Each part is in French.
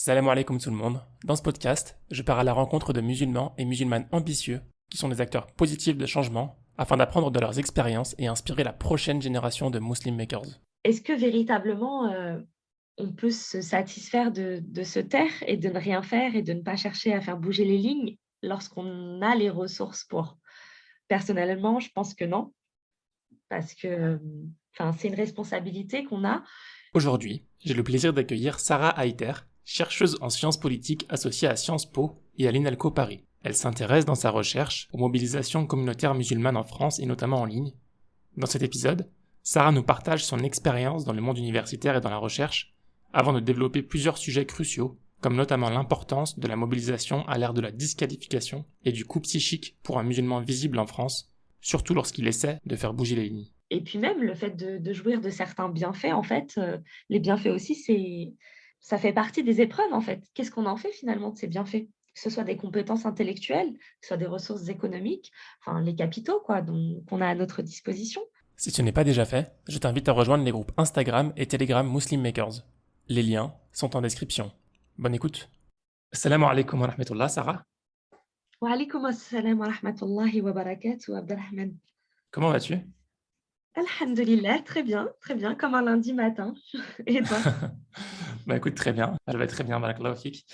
Salam alaikum tout le monde. Dans ce podcast, je pars à la rencontre de musulmans et musulmanes ambitieux qui sont des acteurs positifs de changement afin d'apprendre de leurs expériences et inspirer la prochaine génération de Muslim Makers. Est-ce que véritablement, on peut se satisfaire de se taire et de ne rien faire et de ne pas chercher à faire bouger les lignes lorsqu'on a les ressources pour? Personnellement, je pense que non, parce que, c'est une responsabilité qu'on a. Aujourd'hui, j'ai le plaisir d'accueillir Sarah Haïter, chercheuse en sciences politiques associée à Sciences Po et à l'INALCO Paris. Elle s'intéresse dans sa recherche aux mobilisations communautaires musulmanes en France et notamment en ligne. Dans cet épisode, Sarah nous partage son expérience dans le monde universitaire et dans la recherche, avant de développer plusieurs sujets cruciaux, comme notamment l'importance de la mobilisation à l'ère de la disqualification et du coup psychique pour un musulman visible en France, surtout lorsqu'il essaie de faire bouger les lignes. Et puis même le fait de jouir de certains bienfaits, en fait, les bienfaits aussi, ça fait partie des épreuves, en fait. Qu'est-ce qu'on en fait finalement de ces bienfaits? Que ce soit des compétences intellectuelles, que ce soit des ressources économiques, enfin les capitaux quoi, qu'on a à notre disposition. Si ce n'est pas déjà fait, je t'invite à rejoindre les groupes Instagram et Telegram Muslim Makers. Les liens sont en description. Bonne écoute. Assalamu alaikum wa rahmatullah, Sarah. Wa alaykoum assalam wa rahmatullahi wa barakatuh, Abdelrahman. Comment vas-tu? Alhamdulillah, très bien, comme un lundi matin. Et toi? Bah écoute, très bien. Elle va très bien, barakallahu fik.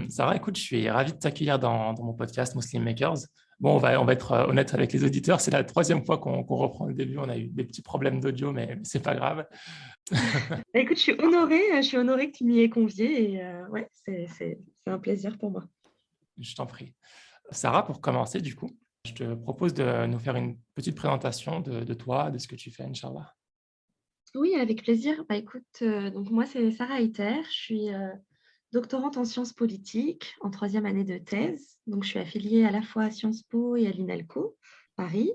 Sarah, écoute, je suis ravi de t'accueillir dans mon podcast Muslim Makers. Bon, on va être honnête avec les auditeurs. C'est la troisième fois qu'on reprend le début. On a eu des petits problèmes d'audio, mais c'est pas grave. Bah, écoute, je suis honorée que tu m'y aies conviée et ouais, c'est un plaisir pour moi. Je t'en prie. Sarah, pour commencer, du coup, je te propose de nous faire une petite présentation de toi, de ce que tu fais, Inch'Allah. Oui, avec plaisir. Bah, écoute, donc moi, c'est Sarah Hayter. Je suis, doctorante en sciences politiques en troisième année de thèse. Donc je suis affiliée à la fois à Sciences Po et à l'INALCO, Paris.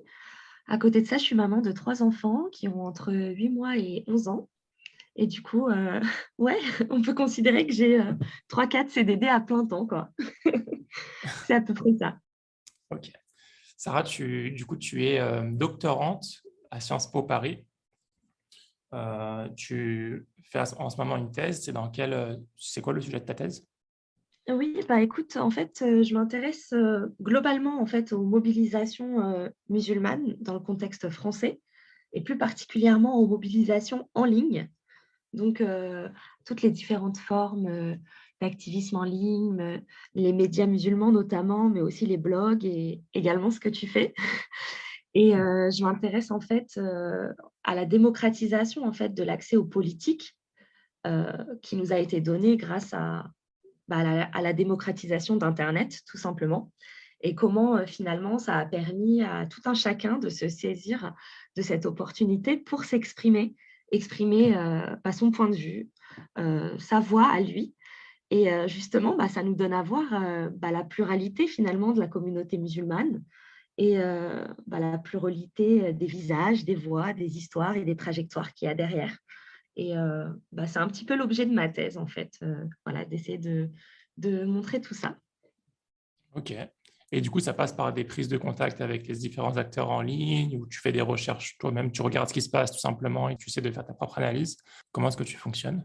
À côté de ça, je suis maman de 3 enfants qui ont entre 8 mois et 11 ans. Et du coup, ouais, on peut considérer que j'ai, 3-4 CDD à plein temps, quoi. C'est à peu près ça. Ok. Sarah, du coup, tu es doctorante à Sciences Po Paris. Tu fais en ce moment une thèse. C'est quoi le sujet de ta thèse? Oui, bah, écoute, en fait, je m'intéresse, globalement, en fait, aux mobilisations, musulmanes dans le contexte français et plus particulièrement aux mobilisations en ligne. Donc, toutes les différentes formes, d'activisme en ligne, les médias musulmans notamment, mais aussi les blogs et également ce que tu fais. Et je m'intéresse en fait, à la démocratisation en fait de l'accès aux politiques, qui nous a été donné grâce à la démocratisation d'internet tout simplement et comment, finalement ça a permis à tout un chacun de se saisir de cette opportunité pour exprimer, son point de vue, sa voix à lui et justement, ça nous donne à voir, la pluralité finalement de la communauté musulmane et la pluralité, des visages, des voix, des histoires et des trajectoires qu'il y a derrière. Et c'est un petit peu l'objet de ma thèse en fait, voilà, d'essayer de montrer tout ça. Ok. Et du coup, ça passe par des prises de contact avec les différents acteurs en ligne, où tu fais des recherches toi-même, tu regardes ce qui se passe tout simplement et tu essaies de faire ta propre analyse. Comment est-ce que tu fonctionnes?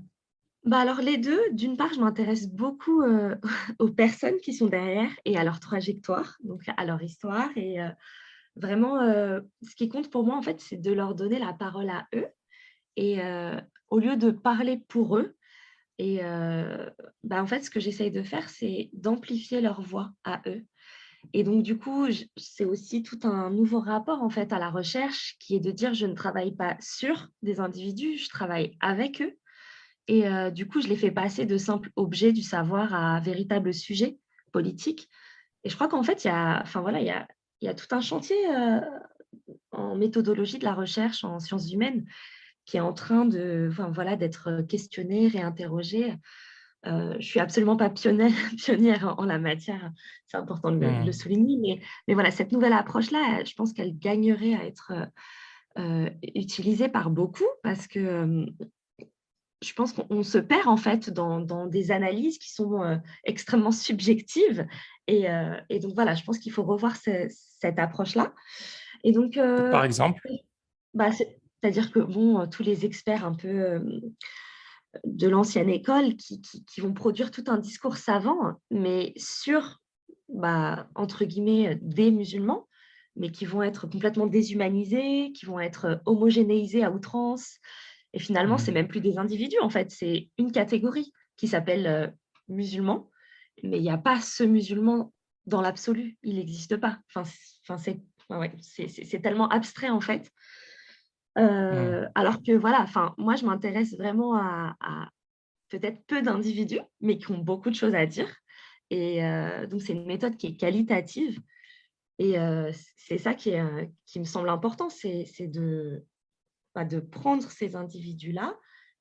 Alors les 2, d'une part, je m'intéresse beaucoup, aux personnes qui sont derrière et à leur trajectoire, donc à leur histoire et vraiment, ce qui compte pour moi, en fait, c'est de leur donner la parole à eux et au lieu de parler pour eux et en fait, ce que j'essaye de faire, c'est d'amplifier leur voix à eux et donc du coup, c'est aussi tout un nouveau rapport, en fait, à la recherche qui est de dire: «Je ne travaille pas sur des individus, je travaille avec eux». Et du coup, je les fais passer de simples objets du savoir à véritables sujets politiques et je crois qu'en fait, il y a tout un chantier, en méthodologie de la recherche en sciences humaines qui est en train d'être questionné, réinterrogé. Je suis absolument pas pionnière en la matière, c'est important de le Hmm. souligner, mais voilà, cette nouvelle approche-là, je pense qu'elle gagnerait à être, utilisée par beaucoup parce que, je pense qu'on se perd en fait dans des analyses qui sont, extrêmement subjectives et donc voilà, je pense qu'il faut revoir cette approche-là et donc Par exemple, c'est-à-dire que bon, tous les experts un peu, de l'ancienne école qui vont produire tout un discours savant, mais sur, entre guillemets, des musulmans, mais qui vont être complètement déshumanisés, qui vont être homogénéisés à outrance. Et finalement, c'est Mhm. même plus des individus, en fait, c'est une catégorie qui s'appelle musulman, mais il n'y a pas ce musulman dans l'absolu, il n'existe pas. C'est tellement abstrait, en fait. Mhm. Alors que voilà, moi, je m'intéresse vraiment à peut-être peu d'individus, mais qui ont beaucoup de choses à dire. Et donc, c'est une méthode qui est qualitative. Et c'est ça qui me semble important, c'est de prendre ces individus-là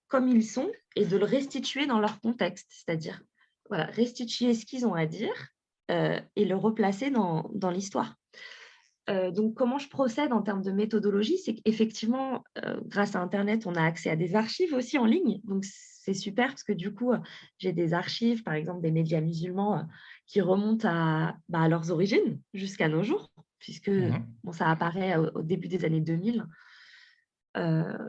comme ils sont et de le restituer dans leur contexte. C'est-à-dire, voilà, restituer ce qu'ils ont à dire et le replacer dans l'histoire. Donc, comment je procède en termes de méthodologie? C'est qu'effectivement, grâce à Internet, on a accès à des archives aussi en ligne. Donc, c'est super parce que du coup, j'ai des archives, par exemple, des médias musulmans qui remontent à leurs origines jusqu'à nos jours, puisque Mhm. bon, ça apparaît au début des années 2000.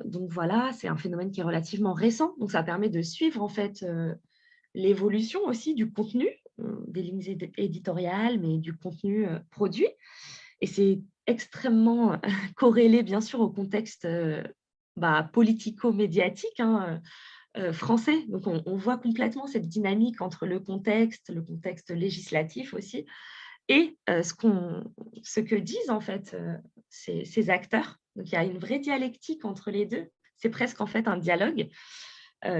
Donc voilà, c'est un phénomène qui est relativement récent. Donc, ça permet de suivre en fait l'évolution aussi du contenu, des lignes éditoriales, mais du contenu produit. Et c'est extrêmement corrélé, bien sûr, au contexte politico-médiatique français. Donc, on voit complètement cette dynamique entre le contexte législatif aussi, et ce que disent en fait ces acteurs. Donc, il y a une vraie dialectique entre les deux. C'est presque en fait un dialogue,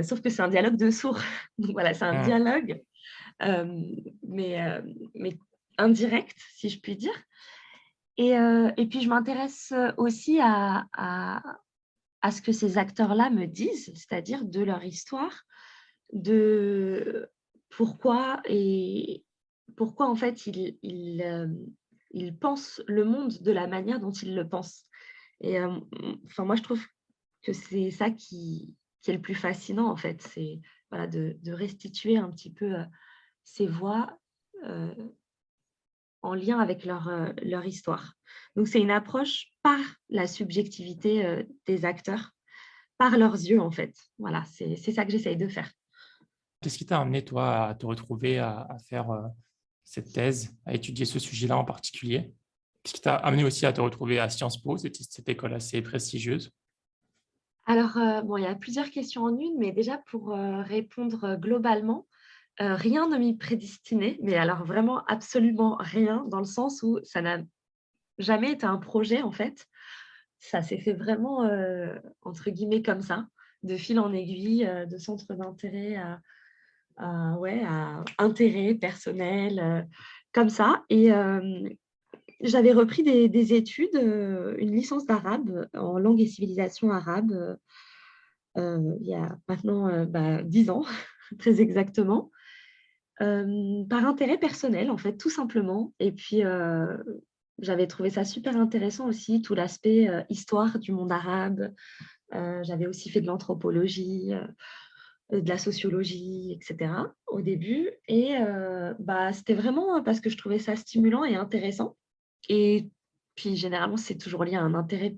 sauf que c'est un dialogue de sourds. Donc, voilà, c'est un Mhm. dialogue, euh, mais indirect, si je puis dire. Et puis, je m'intéresse aussi à ce que ces acteurs-là me disent, c'est-à-dire de leur histoire, de pourquoi en fait ils pensent le monde de la manière dont ils le pensent. Et moi, je trouve que c'est ça qui est le plus fascinant, en fait. C'est voilà, de restituer un petit peu ces voix euh, en lien avec leur histoire. Donc, c'est une approche par la subjectivité des acteurs, par leurs yeux, en fait. Voilà, c'est ça que j'essaye de faire. Qu'est-ce qui t'a amené, toi, à te retrouver à faire cette thèse, à étudier ce sujet-là en particulier? Qu'est-ce qui t'a amené aussi à te retrouver à Sciences Po, cette école assez prestigieuse? Alors, bon, il y a plusieurs questions en une, mais déjà pour répondre globalement, rien ne m'y prédestinait, mais alors vraiment absolument rien, dans le sens où ça n'a jamais été un projet, en fait. Ça s'est fait vraiment, entre guillemets, comme ça, de fil en aiguille, de centre d'intérêt ouais, à intérêt personnel, comme ça. Et j'avais repris des études, une licence d'arabe en langue et civilisation arabe, il y a maintenant 10 ans, très exactement, par intérêt personnel, en fait, tout simplement. Et puis, j'avais trouvé ça super intéressant aussi, tout l'aspect histoire du monde arabe. J'avais aussi fait de l'anthropologie, de la sociologie, etc. au début. Et c'était vraiment parce que je trouvais ça stimulant et intéressant. Et puis, généralement, c'est toujours lié à un intérêt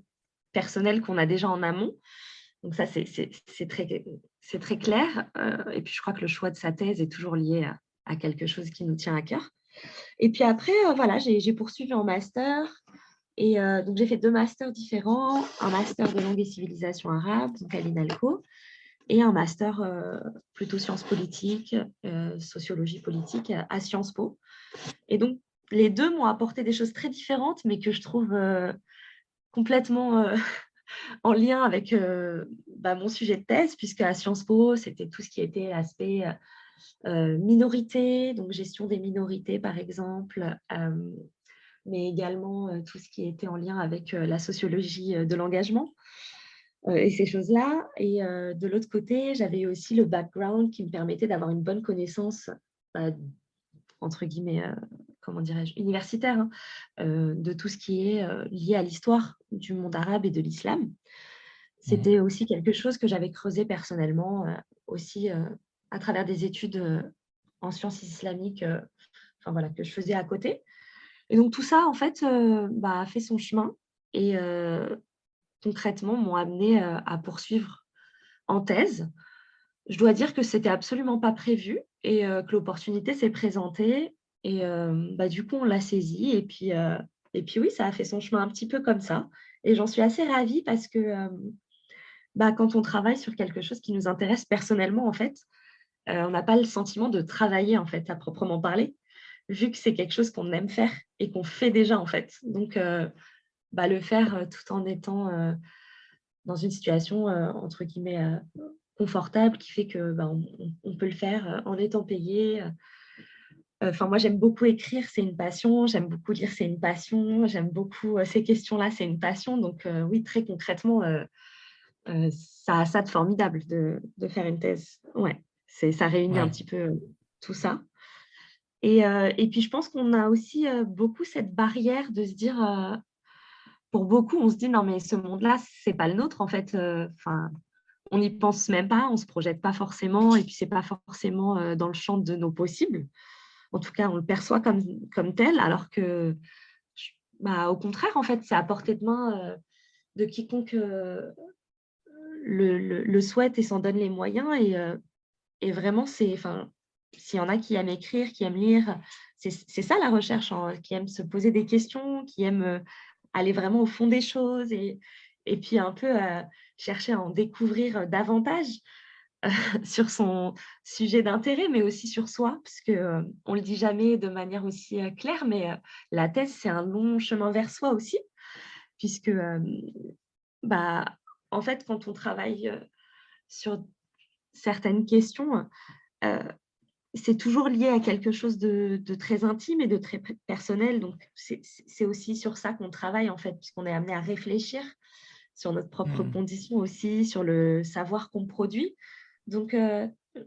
personnel qu'on a déjà en amont. Donc ça, c'est très clair. Et puis, je crois que le choix de sa thèse est toujours lié à quelque chose qui nous tient à cœur. Et puis après, voilà, j'ai poursuivi en master. Et donc, j'ai fait 2 masters différents. Un master de langue et civilisation arabe, donc à l'INALCO, et un master plutôt sciences politiques, sociologie politique à Sciences Po. Et donc, les deux m'ont apporté des choses très différentes, mais que je trouve complètement en lien avec mon sujet de thèse, puisque à Sciences Po, c'était tout ce qui était aspect minorité, donc gestion des minorités, par exemple, mais également tout ce qui était en lien avec la sociologie de l'engagement et ces choses-là. Et de l'autre côté, j'avais aussi le background qui me permettait d'avoir une bonne connaissance, euh, entre guillemets, comment dirais-je, universitaire, de tout ce qui est lié à l'histoire du monde arabe et de l'islam. C'était Mhm. aussi quelque chose que j'avais creusé personnellement, aussi à travers des études en sciences islamiques, voilà, que je faisais à côté. Et donc tout ça, en fait, a fait son chemin et concrètement m'ont amené à poursuivre en thèse. Je dois dire que c'était absolument pas prévu et que l'opportunité s'est présentée et du coup, on l'a saisie et puis oui, ça a fait son chemin un petit peu comme ça et j'en suis assez ravie parce que, quand on travaille sur quelque chose qui nous intéresse personnellement, en fait, on n'a pas le sentiment de travailler, en fait, à proprement parler, vu que c'est quelque chose qu'on aime faire et qu'on fait déjà, en fait. Donc le faire, tout en étant, dans une situation, entre guillemets, confortable qui fait que, on peut le faire, en étant payé. Enfin, moi, j'aime beaucoup écrire, c'est une passion. J'aime beaucoup lire, c'est une passion. J'aime beaucoup, ces questions-là, c'est une passion. Donc oui, très concrètement, ça a ça de formidable de faire une thèse. Ouais, ça réunit un Ouais. petit peu, tout ça et puis je pense qu'on a aussi, beaucoup cette barrière de se dire, pour beaucoup, on se dit: «Non mais ce monde-là, c'est pas le nôtre en fait», enfin, on n'y pense même pas, on se projette pas forcément et puis c'est pas forcément, dans le champ de nos possibles. En tout cas, on le perçoit comme tel alors que ch au contraire, en fait, c'est à portée de main, de quiconque, le souhaite et s'en donne les moyens et vraiment c'est enfin, s'il y en a qui aiment écrire, qui aiment lire, c'est ça la recherche, hein, qui aiment se poser des questions, qui aiment, aller vraiment au fond des choses et puis un peu, chercher à en découvrir, davantage sur son sujet d'intérêt, mais aussi sur soi, parce que, on le dit jamais de manière aussi, claire, mais, la thèse, c'est un long chemin vers soi aussi, puisque, bah, en fait, quand on travaille, sur certaines questions, heu, c'est toujours lié à quelque chose de très intime et de très personnel, donc c'est aussi sur ça qu'on travaille, en fait, puisqu'on est amené à réfléchir sur notre propre Mmh. condition aussi, sur le savoir qu'on produit. Donc,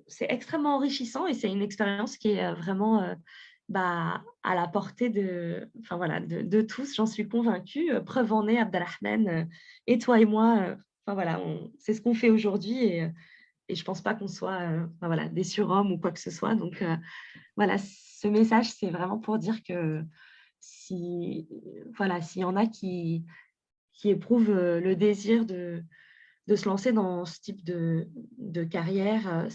c'est extrêmement enrichissant et c'est une expérience qui est, vraiment, à la portée de enfin voilà, de tous, j'en suis convaincue, preuve en est Abdelrahman, et toi et moi, enfin voilà, on c'est ce qu'on fait aujourd'hui et je pense pas qu'on soit, enfin voilà, des surhommes ou quoi que ce soit. Donc, voilà, ce message, c'est vraiment pour dire que si voilà, s'il y en a qui éprouvent, le désir de se lancer dans ce type de carrière,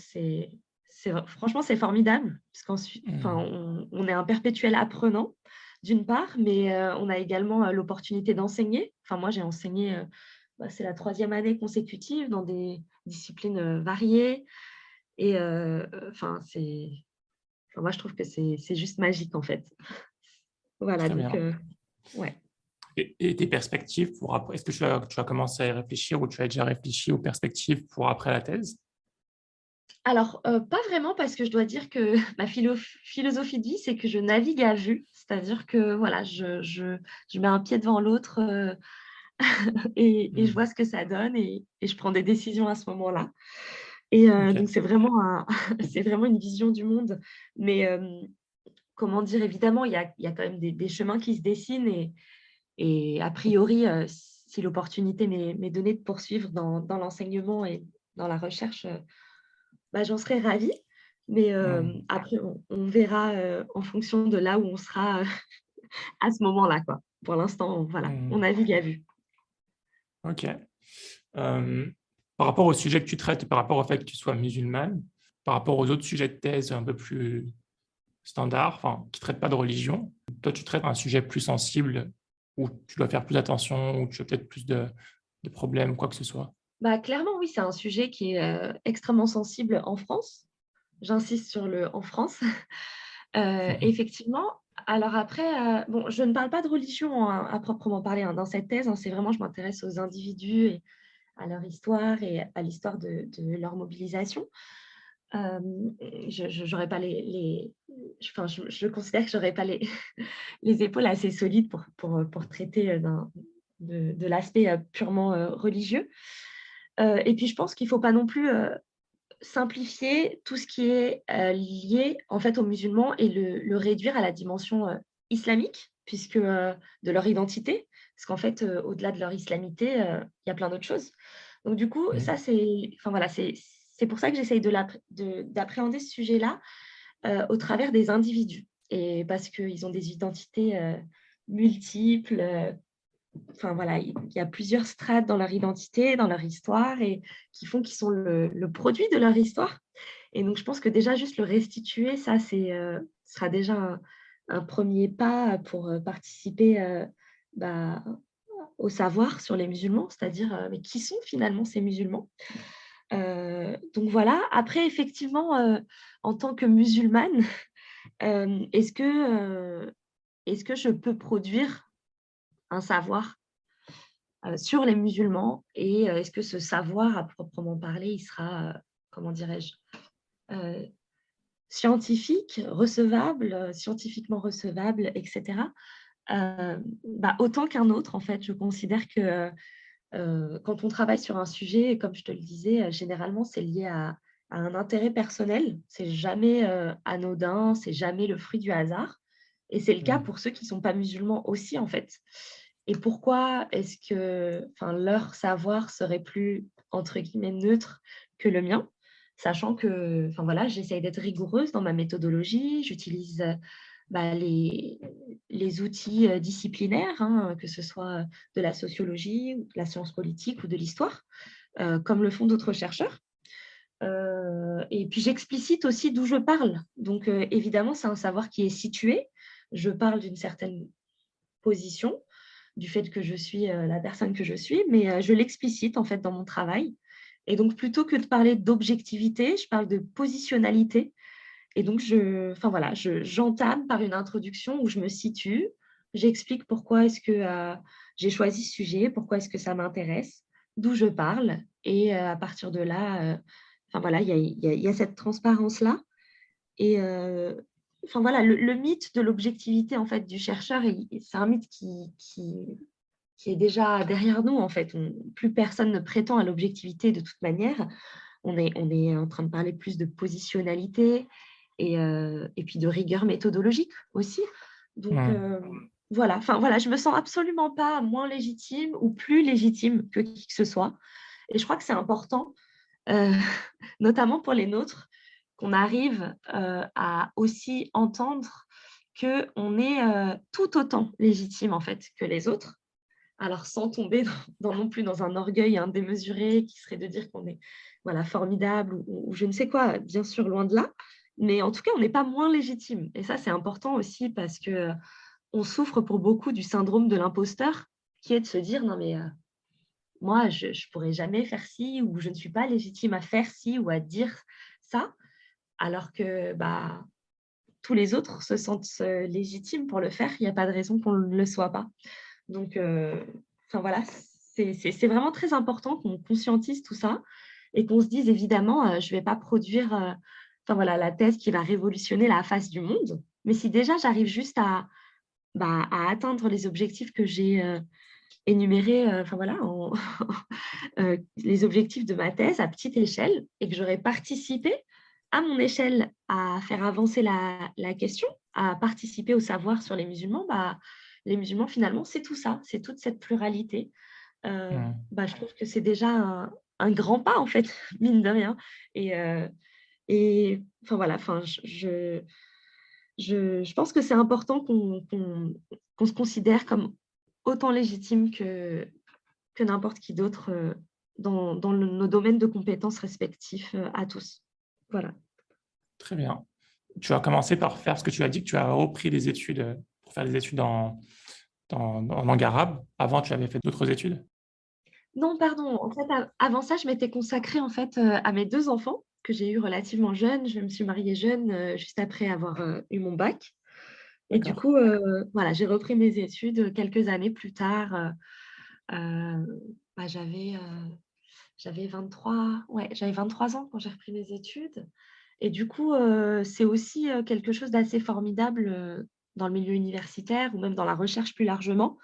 franchement, c'est formidable puisqu'ensuite enfin, Mmh. on est un perpétuel apprenant, d'une part, mais on a également, l'opportunité d'enseigner. Enfin, moi, j'ai enseigné, c'est la troisième année consécutive dans des disciplines, variées et enfin, moi, je trouve que c'est juste magique, en fait. Voilà, Très donc bien. ouais. Et tes perspectives pour après, est-ce que tu as commencé à y réfléchir ou tu as déjà réfléchi aux perspectives pour après la thèse? Alors, pas vraiment parce que je dois dire que ma philosophie de vie, c'est que je navigue à vue. C'est-à-dire que voilà, je mets un pied devant l'autre, et je Mmh. vois ce que ça donne et je prends des décisions à ce moment-là et OK. donc c'est vraiment un c'est vraiment une vision du monde. Mais, comment dire? Évidemment, il y a quand même des chemins qui se dessinent et a priori, si l'opportunité m'est donnée de poursuivre dans l'enseignement et dans la recherche, j'en serais ravie, mais Mmh. après on verra, en fonction de là où on sera, à ce moment-là, quoi. Pour l'instant, voilà, on Mmh. navigue à vue. OK. Par rapport au sujet que tu traites et par rapport au fait que tu sois musulmane, par rapport aux autres sujets de thèse un peu plus standards, enfin, qui traitent pas de religion, toi, tu traites un sujet plus sensible où tu dois faire plus attention, où tu as peut-être plus de problèmes, quoi que ce soit? Clairement, oui, c'est un sujet qui est, extrêmement sensible en France. J'insiste sur le «en France». Effectivement, alors après, bon, je ne parle pas de religion, hein, à proprement parler, hein, dans cette thèse, hein. C'est vraiment je m'intéresse aux individus et à leur histoire et à l'histoire de leur mobilisation. Je j'aurais pas enfin, je considère que j'aurais pas les les épaules assez solides pour traiter, de l'aspect, purement, religieux. Et puis je pense qu'il faut pas non plus, simplifier tout ce qui est, lié en fait aux musulmans et le réduire à la dimension, islamique puisque, de leur identité. Parce qu'en fait, au-delà de leur islamité, il y a plein d'autres choses. Donc du coup, Mmh. ça c'est enfin voilà, c'est pour ça que j'essaye d'appréhender ce sujet-là, au travers des individus et parce qu'ils ont des identités, multiples, enfin voilà, il y a plusieurs strates dans leur identité, dans leur histoire et qui font qu'ils sont le produit de leur histoire. Et donc je pense que déjà juste le restituer, ça sera déjà un 1er pas pour, participer, bah, au savoir sur les musulmans, c'est-à-dire, mais qui sont finalement ces musulmans? Donc voilà. Après effectivement, en tant que musulmane, hem, est-ce que, est-ce que je peux produire un savoir sur les musulmans et est-ce que ce savoir à proprement parler, il sera, comment dirais-je? Heu, scientifique, recevable, scientifiquement recevable et cetera. Bah, autant qu'un autre en fait. Je considère que, quand on travaille sur un sujet, comme je te le disais, généralement c'est lié à un intérêt personnel. C'est jamais, anodin, c'est jamais le fruit du hasard et c'est le cas Mmh. pour ceux qui ne sont pas musulmans aussi en fait. Et pourquoi est-ce que enfin, leur savoir serait plus, entre guillemets, «neutre» que le mien? Sachant que, enfin voilà, j'essaye d'être rigoureuse dans ma méthodologie, j'utilise, bah, les outils, disciplinaires, hein, que ce soit, de la sociologie ou de la science politique ou de l'histoire, comme le font d'autres chercheurs. Et puis j'explicite aussi d'où je parle. Donc, évidemment, c'est un savoir qui est situé. Je parle d'une certaine position, du fait que je suis, la personne que je suis, mais je l'explicite en fait dans mon travail et donc plutôt que de parler d'objectivité, je parle de positionnalité et donc enfin voilà, j'entame par une introduction où je me situe, j'explique pourquoi est-ce que, j'ai choisi ce sujet, pourquoi est-ce que ça m'intéresse, d'où je parle et à partir de là, enfin voilà, il y a cette transparence-là et enfin voilà, le mythe de l'objectivité en fait du chercheur, c'est un mythe qui est déjà derrière nous en fait. Plus personne ne prétend à l'objectivité de toute manière. On est en train de parler plus de positionnalité et puis de rigueur méthodologique aussi. Donc Mmh. voilà, enfin voilà, je me sens absolument pas moins légitime ou plus légitime que qui que ce soit et je crois que c'est important, heu, notamment pour les nôtres, qu'on arrive, à aussi entendre qu'on est, tout autant légitime en fait que les autres. Alors sans tomber non plus dans un orgueil, hein, démesuré qui serait de dire qu'on est, voilà, formidable ou je ne sais quoi, bien sûr, loin de là. Mais en tout cas, on n'est pas moins légitime et ça, c'est important aussi parce que, on souffre pour beaucoup du syndrome de l'imposteur qui est de se dire: «Non mais, moi je ne pourrais jamais faire ci ou je ne suis pas légitime à faire ci ou à dire ça». Alors que, bah, tous les autres se sentent, légitimes pour le faire. Il y a pas de raison qu'on ne le soit pas. Donc, enfin voilà, c'est vraiment très important qu'on conscientise tout ça et qu'on se dise évidemment, je ne vais pas produire, enfin voilà, la thèse qui va révolutionner la face du monde. Mais si déjà j'arrive juste à, bah, à atteindre les objectifs que j'ai, énumérés, enfin voilà, les objectifs de ma thèse à petite échelle et que j'aurais participé à mon échelle à faire avancer la question, à participer au savoir sur les musulmans, bah, les musulmans finalement, c'est tout ça, c'est toute cette pluralité. Mmh. Bah, je trouve que c'est déjà un grand pas en fait, mine de rien et enfin voilà, enfin je pense que c'est important qu'on se considère comme autant légitime que n'importe qui d'autre, dans nos domaines de compétences respectifs, à tous. Voilà. Très bien. Tu as commencé par faire ce que tu as dit que tu as repris des études, pour faire des études en langue arabe. Avant, tu avais fait d'autres études? Non, pardon, en fait, avant ça, je m'étais consacrée, en fait, à mes 2 enfants que j'ai eus relativement jeunes. Je me suis mariée jeune, juste après avoir, eu mon bac et du D'accord. coup, voilà, j'ai repris mes études, quelques années plus tard, bah, j'avais 23, ouais, j'avais 23 ans quand j'ai repris mes études et du coup, c'est aussi, quelque chose d'assez formidable, dans le milieu universitaire ou même dans la recherche plus largement.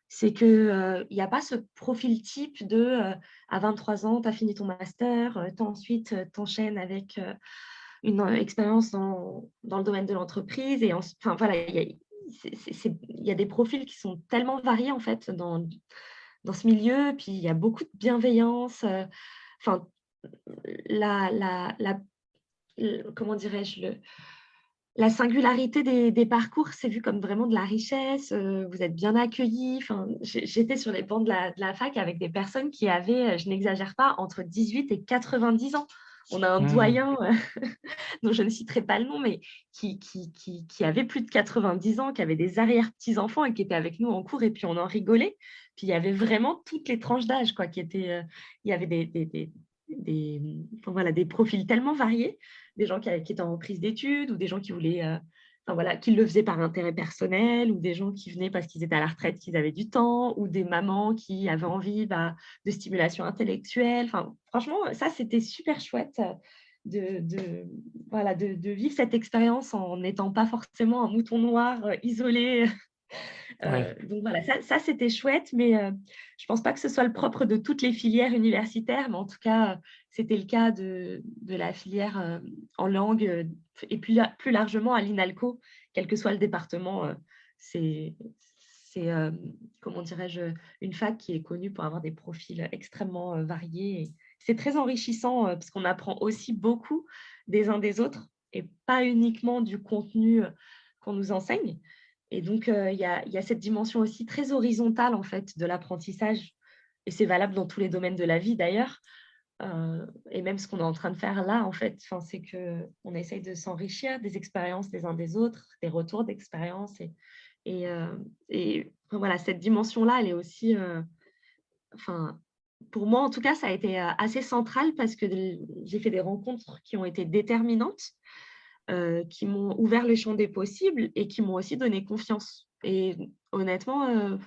C'est que, il y a pas ce profil type de, à 23 ans, tu as fini ton master, tu ensuite, tu enchaînes avec, une, expérience dans le domaine de l'entreprise et enfin voilà, il y a des profils qui sont tellement variés en fait dans ce milieu, puis il y a beaucoup de bienveillance, enfin la comment dirais-je? la singularité des parcours, c'est vu comme vraiment de la richesse, vous êtes bien accueillis. Enfin, j'étais sur les bancs de la fac avec des personnes qui avaient, je n'exagère pas, entre 18 et 90 ans. On a un Hmm. doyen, dont je ne citerai pas le nom, mais qui avait plus de 90 ans, qui avait des arrière-petits-enfants et qui était avec nous en cours et puis on en rigolait. Puis il y avait vraiment toutes les tranches d'âge, quoi, qui étaient, il y avait enfin, voilà, des profils tellement variés, des gens qui étaient en reprise d'études ou des gens qui voulaient, enfin, voilà, qui le faisaient par intérêt personnel ou des gens qui venaient parce qu'ils étaient à la retraite, qu'ils avaient du temps ou des mamans qui avaient envie de stimulation intellectuelle. Enfin, franchement, ça, c'était super chouette voilà, de vivre cette expérience en n'étant pas forcément un mouton noir isolé. Ouais, Donc voilà, ça c'était chouette, mais je ne pense pas que ce soit le propre de toutes les filières universitaires, mais en tout cas, c'était le cas de la filière en langue et plus largement à l'INALCO, quel que soit le département. C'est, c'est comment dirais-je, une fac qui est connue pour avoir des profils extrêmement variés. Et c'est très enrichissant parce qu'on apprend aussi beaucoup des uns des autres et pas uniquement du contenu qu'on nous enseigne. Et donc, il y a cette dimension aussi très horizontale, en fait, de l'apprentissage. Et c'est valable dans tous les domaines de la vie, d'ailleurs. Et même ce qu'on est en train de faire là, en fait, enfin, c'est qu'on essaye de s'enrichir des expériences des uns des autres, des retours d'expérience. Et, euh, et enfin, voilà, cette dimension-là, elle est aussi, enfin, pour moi, en tout cas, ça a été assez central parce que j'ai fait des rencontres qui ont été déterminantes, qui m'ont ouvert le champ des possibles et qui m'ont aussi donné confiance. Et honnêtement,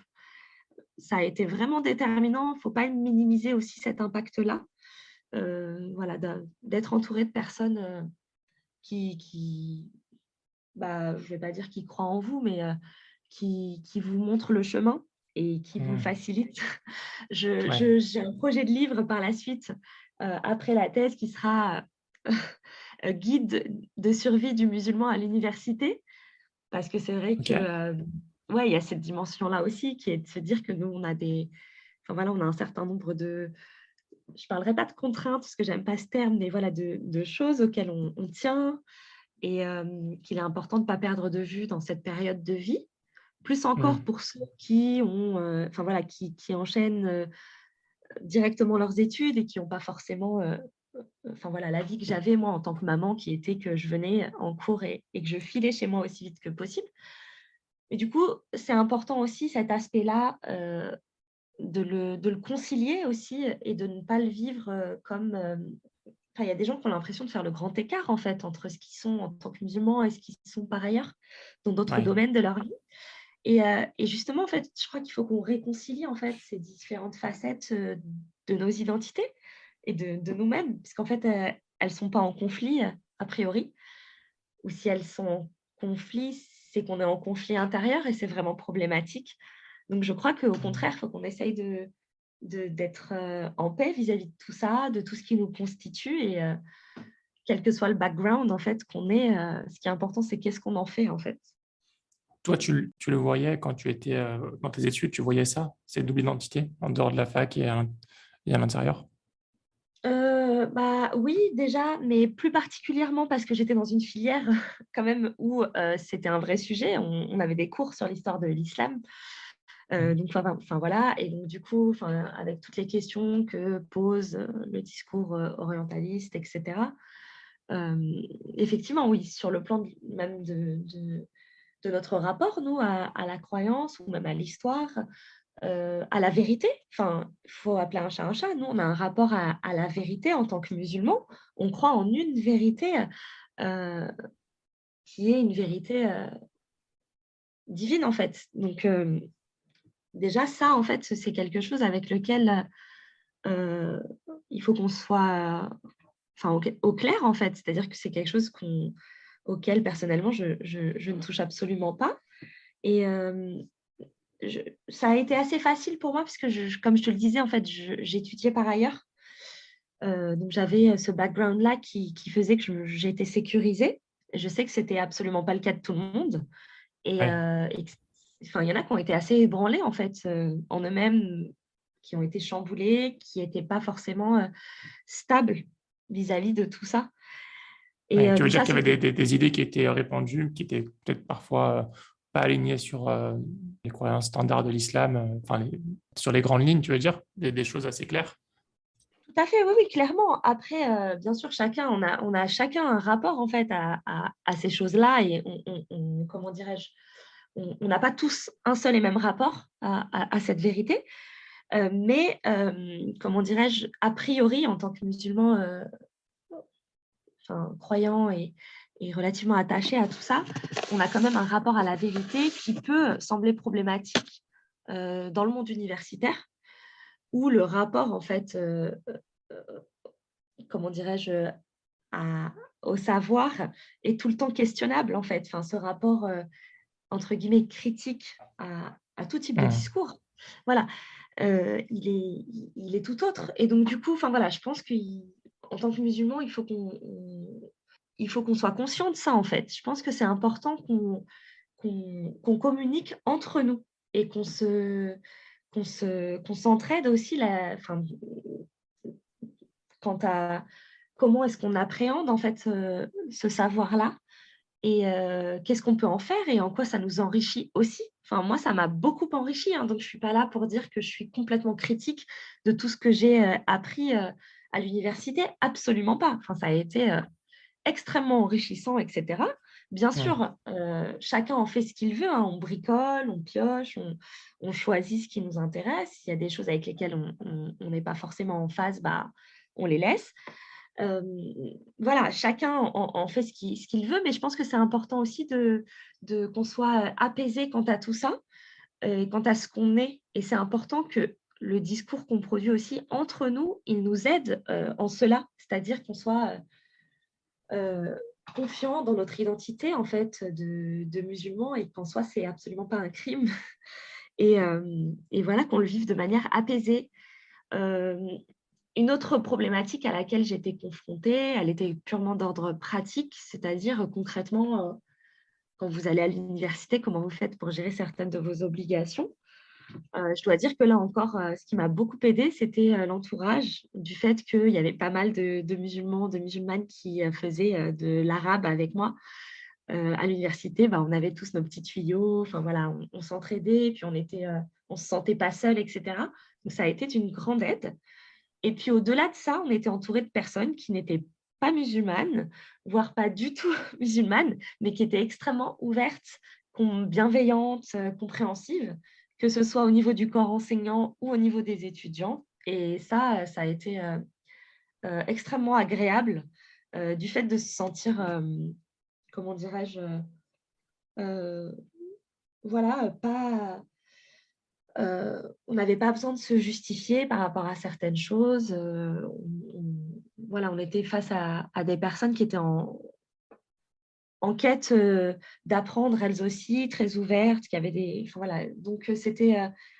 ça a été vraiment déterminant. Il ne faut pas minimiser aussi cet impact-là. Voilà, d'être entouré de personnes qui je ne vais pas dire qui croient en vous, mais qui vous montrent le chemin et qui vous le hmm, facilitent. ouais, J'ai un projet de livre par la suite, après la thèse, qui sera guide de survie du musulman à l'université. Parce que c'est vrai ok. que, ouais, il y a cette dimension-là aussi qui est de se dire que nous, enfin voilà, on a un certain nombre je ne parlerai pas de contraintes parce que j'aime pas ce terme, mais voilà, de choses auxquelles on tient et qu'il est important de ne pas perdre de vue dans cette période de vie. Plus encore Hmm. pour ceux qui ont, enfin voilà, qui enchaînent directement leurs études et qui n'ont pas forcément, enfin voilà, la vie que j'avais moi en tant que maman, qui était que je venais en cours et que je filais chez moi aussi vite que possible. Et du coup, c'est important aussi cet aspect-là, de le concilier aussi et de ne pas le vivre comme. Enfin, il y a des gens qui ont l'impression de faire le grand écart en fait entre ce qu'ils sont en tant que musulmans et ce qu'ils sont par ailleurs dans d'autres Ouais. domaines de leur vie. Et justement, en fait, je crois qu'il faut qu'on réconcilie en fait ces différentes facettes de nos identités et de nous-mêmes, puisqu'en fait, elles ne sont pas en conflit a priori, ou si elles sont en conflit, c'est qu'on est en conflit intérieur et c'est vraiment problématique. Donc, je crois qu'au contraire, il faut qu'on essaye d'être en paix vis-à-vis de tout ça, de tout ce qui nous constitue et quel que soit le background en fait qu'on ait, ce qui est important, c'est qu'est-ce qu'on en fait en fait. Toi, tu le voyais quand tu étais dans tes études, tu voyais ça, cette double identité, en dehors de la fac et à l'intérieur? Oui, déjà, mais plus particulièrement parce que j'étais dans une filière quand même où c'était un vrai sujet. On avait des cours sur l'histoire de l'islam. Donc, enfin, voilà. Et donc, du coup, enfin, avec toutes les questions que pose le discours orientaliste, etc. euh, effectivement, oui, sur le plan même de notre rapport, nous, à la croyance ou même à l'histoire, à la vérité. Enfin, il faut appeler un chat un chat. Nous, on a un rapport à la vérité en tant que musulmans. On croit en une vérité euh, qui est une vérité divine, en fait. Donc, déjà, ça, en fait, c'est quelque chose avec lequel euh, il faut qu'on soit enfin, au clair, en fait. C'est-à-dire que c'est quelque chose auquel, personnellement, je ne touche absolument pas. Et ça a été assez facile pour moi parce que, comme je te le disais, en fait, j'étudiais par ailleurs. Donc, j'avais ce background-là qui faisait que j'étais sécurisée. Je sais que c'était absolument pas le cas de tout le monde. Ouais. Enfin, il y en a qui ont été assez ébranlés, en fait, en eux-mêmes, qui ont été chamboulés, qui n'étaient pas forcément stables vis-à-vis de tout ça. Ouais, tu veux Donc dire ça, qu'il y avait c'était... des idées qui étaient répandues, qui étaient peut-être parfois pas alignées sur les croyances standards de l'islam, sur les grandes lignes, tu veux dire, des choses assez claires. Tout à fait, oui, oui, clairement. Après, bien sûr, on a chacun un rapport en fait à ces choses-là et comment dirais-je, on n'a pas tous un seul et même rapport à cette vérité. Comment dirais-je, a priori, en tant que musulman, croyant et relativement attaché à tout ça, on a quand même un rapport à la vérité qui peut sembler problématique dans le monde universitaire, où le rapport, en fait, comment dirais-je, à- au savoir est tout le temps questionnable, en fait. Enfin, ce rapport, entre guillemets, critique à tout type de Hmm. discours. Voilà, il est tout autre. Et donc, du coup, enfin, voilà, je pense qu'en tant que musulman, il faut qu'on soit conscient de ça, en fait. Je pense que c'est important qu'on communique entre nous et qu'on s'entraide aussi quant à comment est-ce qu'on appréhende en fait ce savoir-là et qu'est-ce qu'on peut en faire et en quoi ça nous enrichit aussi. Enfin, moi, ça m'a beaucoup enrichi, hein, donc je ne suis pas là pour dire que je suis complètement critique de tout ce que j'ai appris à l'université. Absolument pas. Enfin, ça a été extrêmement enrichissant, etc. Bien Hmm. sûr, chacun en fait ce qu'il veut, hein. On bricole, on pioche, on choisit ce qui nous intéresse. S'il y a des choses avec lesquelles on n'est pas forcément en phase, bah, on les laisse. Euh, voilà, chacun en fait ce qu'il veut, mais je pense que c'est important aussi qu'on soit apaisé quant à tout ça, quant à ce qu'on est. Et c'est important que le discours qu'on produit aussi entre nous, il nous aide en cela, c'est-à-dire qu'on soit euh, confiant dans notre identité en fait de musulmans et qu'en soi c'est absolument pas un crime et voilà qu'on le vive de manière apaisée. Euh, une autre problématique à laquelle j'étais confrontée, elle était purement d'ordre pratique, c'est-à-dire concrètement quand vous allez à l'université, comment vous faites pour gérer certaines de vos obligations. Je dois dire que là encore, ce qui m'a beaucoup aidé, c'était l'entourage, du fait qu'il y avait pas mal de musulmans, de musulmanes qui faisaient de l'arabe avec moi. À l'université, bah, on avait tous nos petits tuyaux, enfin voilà, on s'entraidait, puis on se sentait pas seul, etc. Donc ça a été d'une grande aide. Et puis au-delà de ça, on était entouré de personnes qui n'étaient pas musulmanes, voire pas du tout musulmanes, mais qui étaient extrêmement ouvertes, bienveillantes, compréhensives, que ce soit au niveau du corps enseignant ou au niveau des étudiants. Et ça a été extrêmement agréable du fait de se sentir, comment dirais-je, euh, voilà, pas, on n'avait pas besoin de se justifier par rapport à certaines choses. Voilà, on était face à des personnes qui étaient en quête d'apprendre elles aussi, très ouvertes, qui avaient des, enfin, voilà. Donc c'était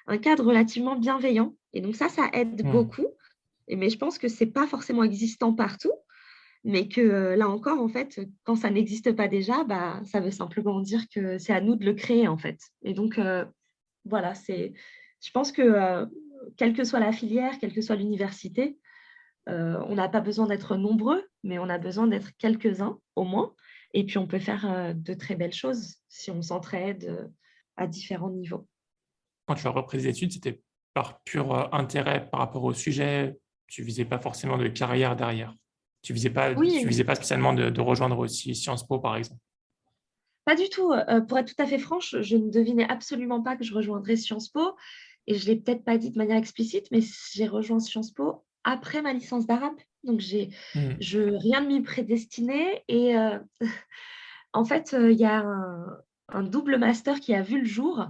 un cadre relativement bienveillant. Et donc ça aide Hmm. beaucoup. Mais je pense que c'est pas forcément existant partout, mais que là encore, en fait, quand ça n'existe pas déjà, bah, ça veut simplement dire que c'est à nous de le créer, en fait. Et donc, voilà, je pense que quelle que soit la filière, quelle que soit l'université, on n'a pas besoin d'être nombreux, mais on a besoin d'être quelques-uns au moins. Et puis, on peut faire de très belles choses si on s'entraide à différents niveaux. Quand tu as repris des études, c'était par pur intérêt par rapport au sujet. Tu visais pas forcément de carrière derrière. Tu Oui, visais pas spécialement de rejoindre aussi Sciences Po, par exemple. pas du tout. Pour être tout à fait franche, je ne devinais absolument pas que je rejoindrais Sciences Po. Et je ne l'ai peut-être pas dit de manière explicite, mais j'ai rejoint Sciences Po après ma licence d'arabe. Donc, Hmm. rien ne m'y prédestinait. Et en fait, il y a un double master qui a vu le jour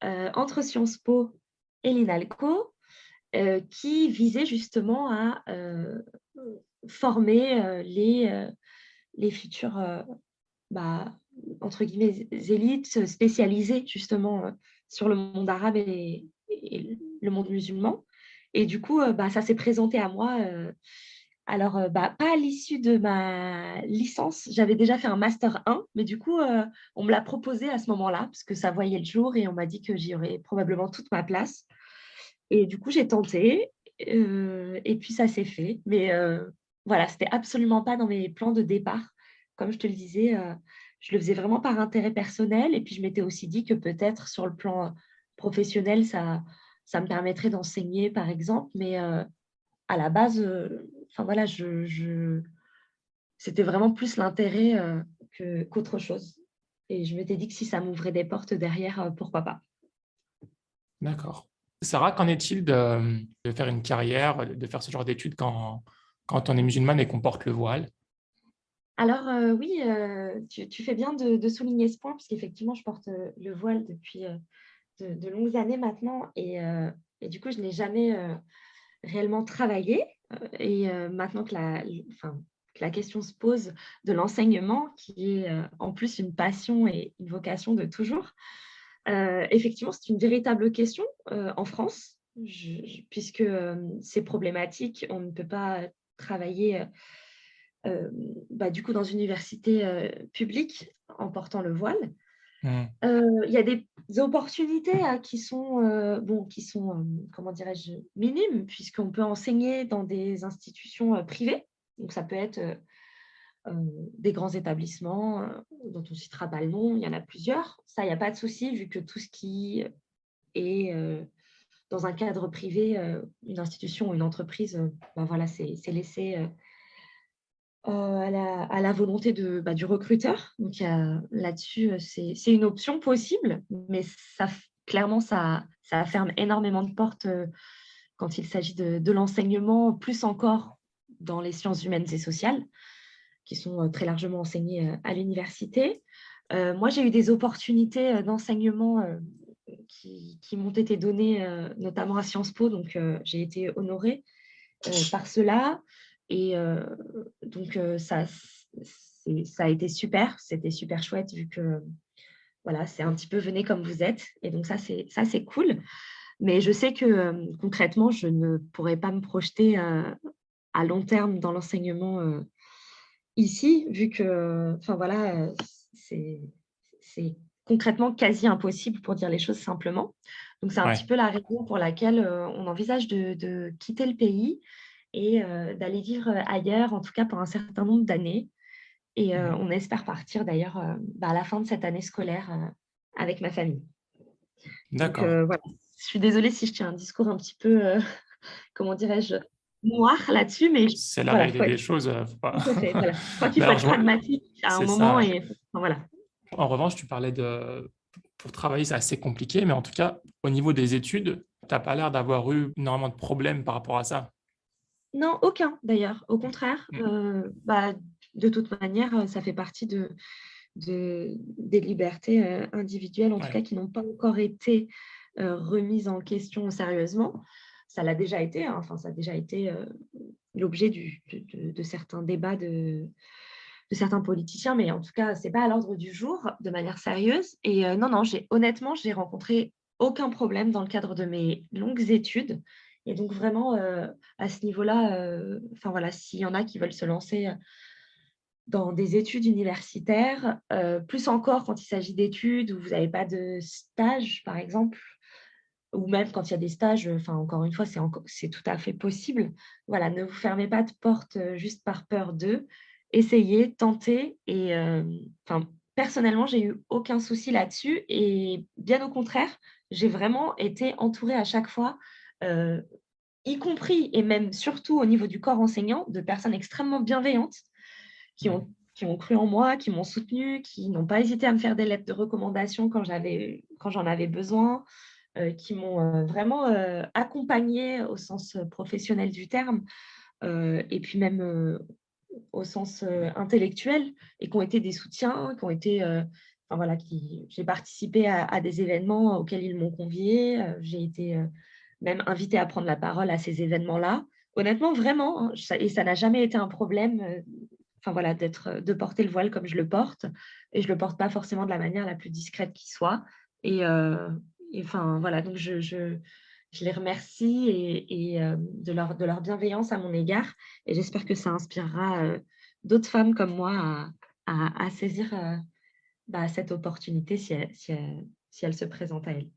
entre Sciences Po et l'INALCO qui visait justement à former les futurs bah, entre guillemets, élites spécialisées justement sur le monde arabe et le monde musulman. Et du coup, bah, ça s'est présenté à moi. Alors, bah, pas à l'issue de ma licence, j'avais déjà fait un master 1, mais du coup, on me l'a proposé à ce moment-là, parce que ça voyait le jour et on m'a dit que j'y aurais probablement toute ma place. Et du coup, j'ai tenté, et puis ça s'est fait. Mais voilà, c'était absolument pas dans mes plans de départ. comme je te le disais, je le faisais vraiment par intérêt personnel et puis je m'étais aussi dit que peut-être sur le plan, professionnel, ça me permettrait d'enseigner, par exemple, mais à la base, enfin voilà, c'était vraiment plus l'intérêt, qu'autre chose et je m'étais dit que si ça m'ouvrait des portes derrière, pourquoi pas. D'accord. Sarah, qu'en est-il de faire une carrière, de faire ce genre d'études quand on est musulmane et qu'on porte le voile? Alors, oui, tu fais bien de souligner ce point puisqu'effectivement je porte, le voile depuis, de longues années maintenant et du coup je n'ai jamais, réellement travaillé, maintenant que la question se pose de l'enseignement qui est, en plus une passion et une vocation de toujours. Effectivement, c'est une véritable question, en France, puisque, c'est problématique. On ne peut pas travailler, du coup dans une université, publique en portant le voile. Mmh. Il y a des opportunités, qui sont, comment dirais-je? Minimes, puisqu'on peut enseigner dans des institutions, privées. Donc ça peut être, des grands établissements, dont on citera pas le nom, il y en a plusieurs. Ça, il y a pas de souci vu que tout ce qui est, dans un cadre privé, une institution ou une entreprise, voilà, c'est laissé, à la volonté du recruteur. Donc il y a là-dessus, c'est une option possible, mais clairement, ça ferme énormément de portes, quand il s'agit de l'enseignement, plus encore dans les sciences humaines et sociales, qui sont, très largement enseignées, à l'université. Moi, j'ai eu des opportunités, d'enseignement, qui m'ont été données, notamment à Sciences Po, donc j'ai été honorée, par cela et donc ça a été super, c'était super chouette vu que, voilà, c'est un petit peu «venez comme vous êtes» et donc ça c'est cool. Mais je sais que, concrètement, je ne pourrais pas me projeter, à long terme dans l'enseignement, ici, vu que, enfin voilà, c'est c'est concrètement quasi impossible pour dire les choses simplement. Donc c'est un petit Ouais. peu la raison pour laquelle, on envisage de quitter le pays et d'aller vivre, ailleurs, en tout cas pour un certain nombre d'années et Mmh. on espère partir d'ailleurs, à la fin de cette année scolaire, avec ma famille. Donc D'accord. voilà, je suis désolée si je tiens un discours un petit peu, comment dirais-je? Noir là-dessus, mais C'est la voilà, réalité faut être des choses, faut pas tout à fait, voilà. Je crois qu'il mais faut alors être pragmatique à un c'est moment ça, ouais. et enfin, voilà. En revanche, tu parlais pour travailler, c'est assez compliqué, mais en tout cas, au niveau des études, tu as pas l'air d'avoir eu énormément de problèmes par rapport à ça? Non, aucun d'ailleurs, au contraire, Mmh. de toute manière, ça fait partie des libertés, individuelles, en tout Ouais. cas qui n'ont pas encore été, remises en question sérieusement. Ça l'a déjà été, hein, enfin ça a déjà été, l'objet de certains débats de certains politiciens, mais en tout cas, c'est pas à l'ordre du jour de manière sérieuse et non, non, j'ai rencontré aucun problème dans le cadre de mes longues études et donc vraiment, à ce niveau-là, enfin voilà, s'il y en a qui veulent se lancer, dans des études universitaires, plus encore quand il s'agit d'études où vous n'avez pas de stage, par exemple, ou même quand il y a des stages, enfin, encore une fois, c'est tout à fait possible. Voilà, ne vous fermez pas de porte, juste par peur d'eux. Essayez, tentez et enfin, personnellement, j'ai eu aucun souci là-dessus et bien au contraire, j'ai vraiment été entourée à chaque fois, heu, y compris et même surtout au niveau du corps enseignant, de personnes extrêmement bienveillantes qui Mmh. ont qui ont cru en moi, qui m'ont soutenue, qui n'ont pas hésité à me faire des lettres de recommandation quand j'en avais besoin, qui m'ont, vraiment, accompagnée au sens, professionnel du terme, et puis même, au sens, intellectuel et qui ont été des soutiens, qui ont été, enfin voilà, qui j'ai participé à des événements auxquels ils m'ont conviée, j'ai été, même invitée à prendre la parole à ces événements-là. Honnêtement, vraiment, hein, ça n'a jamais été un problème, enfin voilà, de porter le voile comme je le porte et je le porte pas forcément de la manière la plus discrète qui soit et enfin voilà, donc je les remercie de leur bienveillance à mon égard et j'espère que ça inspirera, d'autres femmes comme moi à saisir, cette opportunité si elle se présente à elles.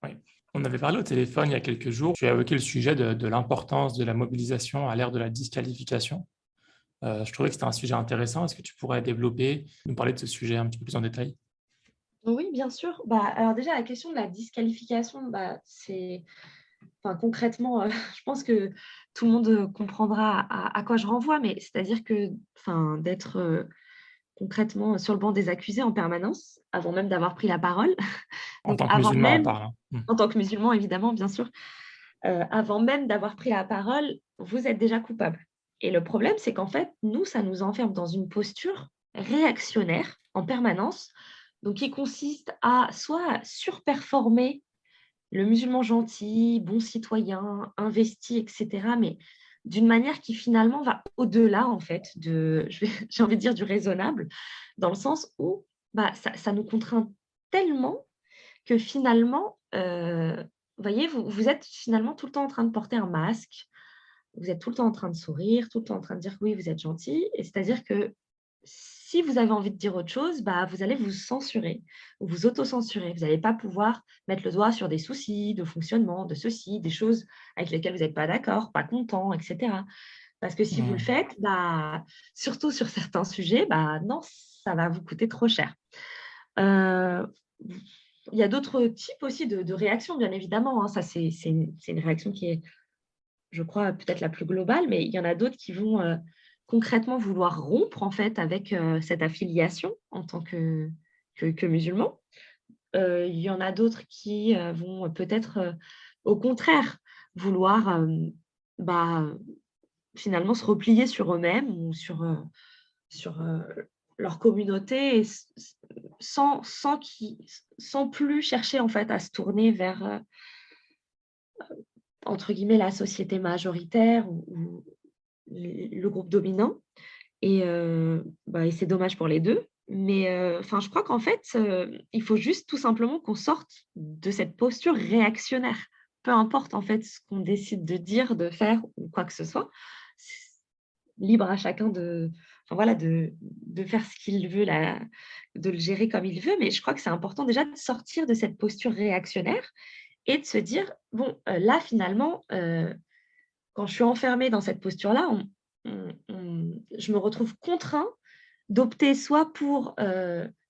Ouais. On avait parlé au téléphone il y a quelques jours. Tu as évoqué le sujet de l'importance de la mobilisation à l'ère de la disqualification. Je trouvais que c'était un sujet intéressant. Est-ce que tu pourrais développer, nous parler de ce sujet un petit peu plus en détail? Oui, bien sûr. Bah, alors déjà, la question de la disqualification, bah, c'est, enfin, concrètement, je pense que tout le monde comprendra à quoi je renvoie, mais c'est-à-dire que, enfin, d'être concrètement sur le banc des accusés en permanence, avant même d'avoir pris la parole. En Donc, tant que avant musulman, on même, parle, hein. Mmh. en tant que musulman, évidemment, bien sûr, avant même d'avoir pris la parole, vous êtes déjà coupable. Et le problème, c'est qu'en fait, nous, ça nous enferme dans une posture réactionnaire en permanence, donc qui consiste à soit surperformer le musulman gentil, bon citoyen, investi, et cetera, mais d'une manière qui finalement va au-delà en fait de j'ai envie de dire du raisonnable, dans le sens où, bah, ça nous contraint tellement que finalement, vous voyez, vous êtes finalement tout le temps en train de porter un masque, vous êtes tout le temps en train de sourire, tout le temps en train de dire que oui, vous êtes gentil, et c'est-à-dire que si vous avez envie de dire autre chose, bah, vous allez vous censurer ou vous auto-censurer. Vous n'allez pas pouvoir mettre le doigt sur des soucis de fonctionnement, de ceci, des choses avec lesquelles vous n'êtes pas d'accord, pas content, et cetera. Parce que si vous le Mmh. faites, bah, surtout sur certains sujets, bah, non, ça va vous coûter trop cher. Heu, il y a d'autres types aussi de réactions, bien évidemment, hein. Ça, c'est une réaction qui est, je crois, peut-être la plus globale, mais il y en a d'autres qui vont, concrètement vouloir rompre, en fait, avec, cette affiliation en tant que musulmans. Il y en a d'autres qui, vont peut-être, au contraire, vouloir, bah, finalement se replier sur eux-mêmes ou sur leur communauté et sans plus chercher, en fait, à se tourner vers, entre guillemets, «la société majoritaire» ou le groupe dominant. Et c'est dommage pour les 2. Mais enfin, je crois qu'en fait, il faut juste tout simplement qu'on sorte de cette posture réactionnaire. Peu importe en fait ce qu'on décide de dire, de faire ou quoi que ce soit. C Libre à chacun de, enfin voilà, de faire ce qu'il veut là, de le gérer comme il veut. Mais je crois que c'est important déjà de sortir de cette posture réactionnaire et de se dire: «Bon, là finalement, quand je suis enfermée dans cette posture-là, je me retrouve contraint d'opter soit pour,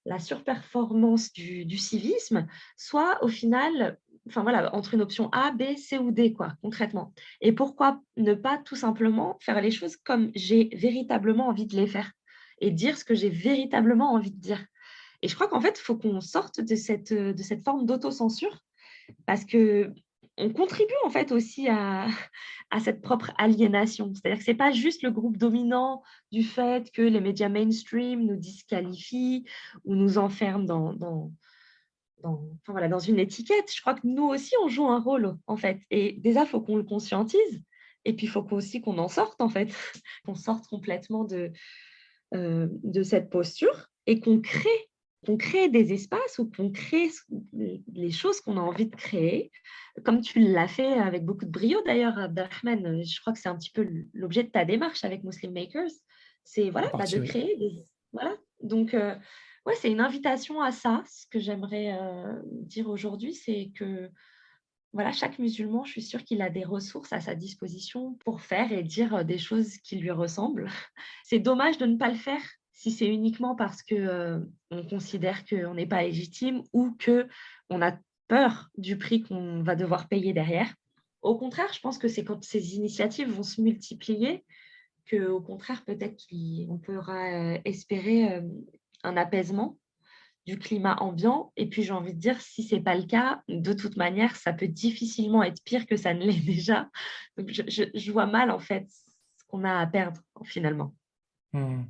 la surperformance du civisme, soit au final, enfin voilà, entre une option A, B, C ou D quoi, concrètement. Et pourquoi ne pas tout simplement faire les choses comme j'ai véritablement envie de les faire et dire ce que j'ai véritablement envie de dire? Et je crois qu'en fait, il faut qu'on sorte de cette forme d'autocensure parce qu'on contribue en fait aussi à cette propre aliénation. C'est-à-dire que c'est pas juste le groupe dominant du fait que les médias mainstream nous disqualifient ou nous enferment enfin voilà, dans une étiquette. Je crois que nous aussi, on joue un rôle, en fait. Et déjà, il faut qu'on le conscientise. Et puis, il faut aussi qu'on en sorte, en fait, qu'on sorte complètement de cette posture et qu'on crée des espaces ou qu'on crée les choses qu'on a envie de créer, comme tu l'as fait avec beaucoup de brio d'ailleurs, Abdelrahman. Je crois que c'est un petit peu l'objet de ta démarche avec Muslim Makers. C'est voilà, En bah, partie, de oui. créer des, voilà. Donc, ouais, c'est une invitation à ça. Ce que j'aimerais dire aujourd'hui, c'est que voilà, chaque musulman, je suis sûre qu'il a des ressources à sa disposition pour faire et dire des choses qui lui ressemblent. C'est dommage de ne pas le faire si c'est uniquement parce que, on considère qu'on n'est pas légitime ou qu'on a peur du prix qu'on va devoir payer derrière. Au contraire, je pense que c'est quand ces initiatives vont se multiplier qu'au contraire, peut-être qu'on pourra, espérer, un apaisement du climat ambiant. Et puis, j'ai envie de dire, si c'est pas le cas, de toute manière, ça peut difficilement être pire que ça ne l'est déjà. Donc, je vois mal, en fait, ce qu'on a à perdre, finalement. Mmh.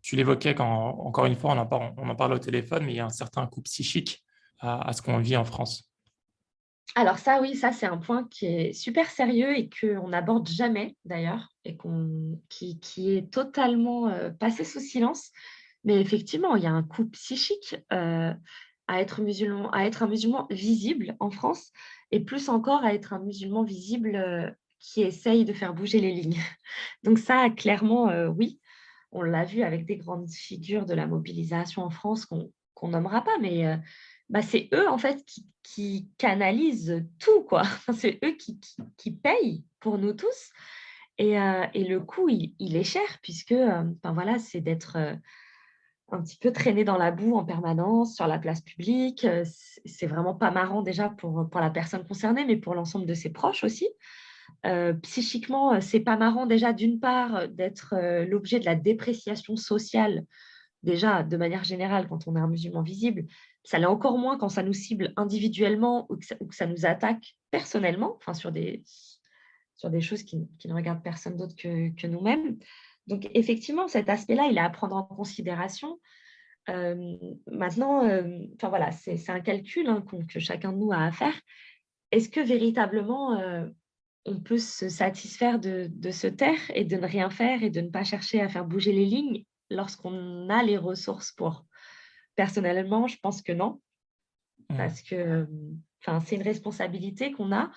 Tu l'évoquais quand encore une fois, on en parle au téléphone, mais il y a un certain coût psychique à ce qu'on vit en France. Alors ça, oui, ça, c'est un point qui est super sérieux et qu'on n'aborde jamais, d'ailleurs, et qui est totalement, passé sous silence. Mais effectivement, il y a un coût psychique, à être un musulman visible en France et plus encore à être un musulman visible, qui essaye de faire bouger les lignes. Donc ça, clairement, oui, on l'a vu avec des grandes figures de la mobilisation en France qu'on nommera pas, mais bah, c'est eux, en fait, qui canalisent tout, quoi. Enfin, c'est eux qui payent pour nous tous Et le coût, il est cher puisque, enfin voilà, c'est d'être, un petit peu traîné dans la boue en permanence sur la place publique. C'est vraiment pas marrant déjà pour la personne concernée, mais pour l'ensemble de ses proches aussi. Psychiquement, c'est pas marrant déjà d'une part, d'être, l'objet de la dépréciation sociale, déjà de manière générale quand on est un musulman visible. Ça l'est encore moins quand ça nous cible individuellement ou que ça nous attaque personnellement, enfin sur des choses qui ne regardent personne d'autre que nous-mêmes. Donc effectivement, cet aspect-là, il est à prendre en considération. Maintenant, enfin voilà, c'est un calcul, hein, que chacun de nous a à faire. Est-ce que véritablement, on peut se satisfaire de se taire et de ne rien faire et de ne pas chercher à faire bouger les lignes lorsqu'on a les ressources pour? Personnellement, je pense que non, Mm. parce que, enfin, c'est une responsabilité qu'on a.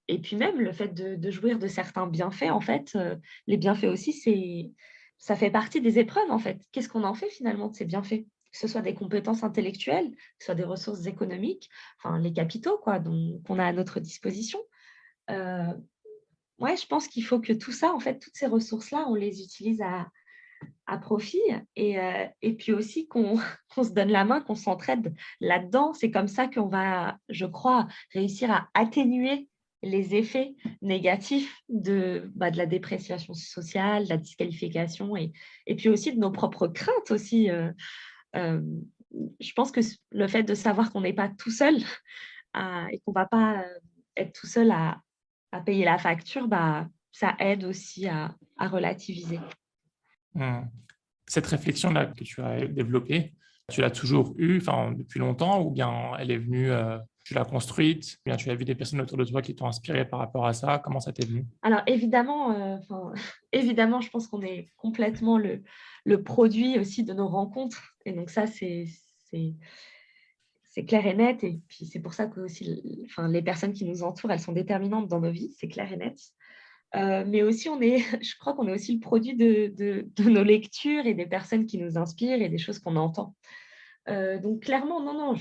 Et puis même le fait de jouir de certains bienfaits, en fait, les bienfaits aussi, ça fait partie des épreuves, en fait. Qu'est-ce qu'on en fait finalement de ces bienfaits? Que ce soit des compétences intellectuelles, que ce soit des ressources économiques, enfin les capitaux quoi, qu'on a à notre disposition. Heu, ouais, je pense qu'il faut que tout ça, en fait, toutes ces ressources-là, on les utilise à profit et puis aussi qu'on qu'on se donne la main, qu'on s'entraide là-dedans. C'est comme ça qu'on va, je crois, réussir à atténuer les effets négatifs de la dépréciation sociale, de la disqualification et puis aussi de nos propres craintes aussi. Hem, je pense que le fait de savoir qu'on n'est pas tout seul et qu'on ne va pas, être tout seul à payer la facture, bah, ça aide aussi à relativiser. Mm. Cette réflexion-là que tu as développée, tu l'as toujours eue, enfin, depuis longtemps, ou bien elle est venue, tu l'as construite, ou bien tu as vu des personnes autour de toi qui t'ont inspiré par rapport à ça? Comment ça t'est venu? Alors évidemment, enfin, évidemment, je pense qu'on est complètement le produit aussi de nos rencontres et donc ça, c'est c'est clair et net et puis c'est pour ça que aussi enfin, les personnes qui nous entourent, elles sont déterminantes dans nos vies, c'est clair et net. Mais aussi on est je crois qu'on est aussi le produit de nos lectures et des personnes qui nous inspirent et des choses qu'on entend. Donc clairement, non, non,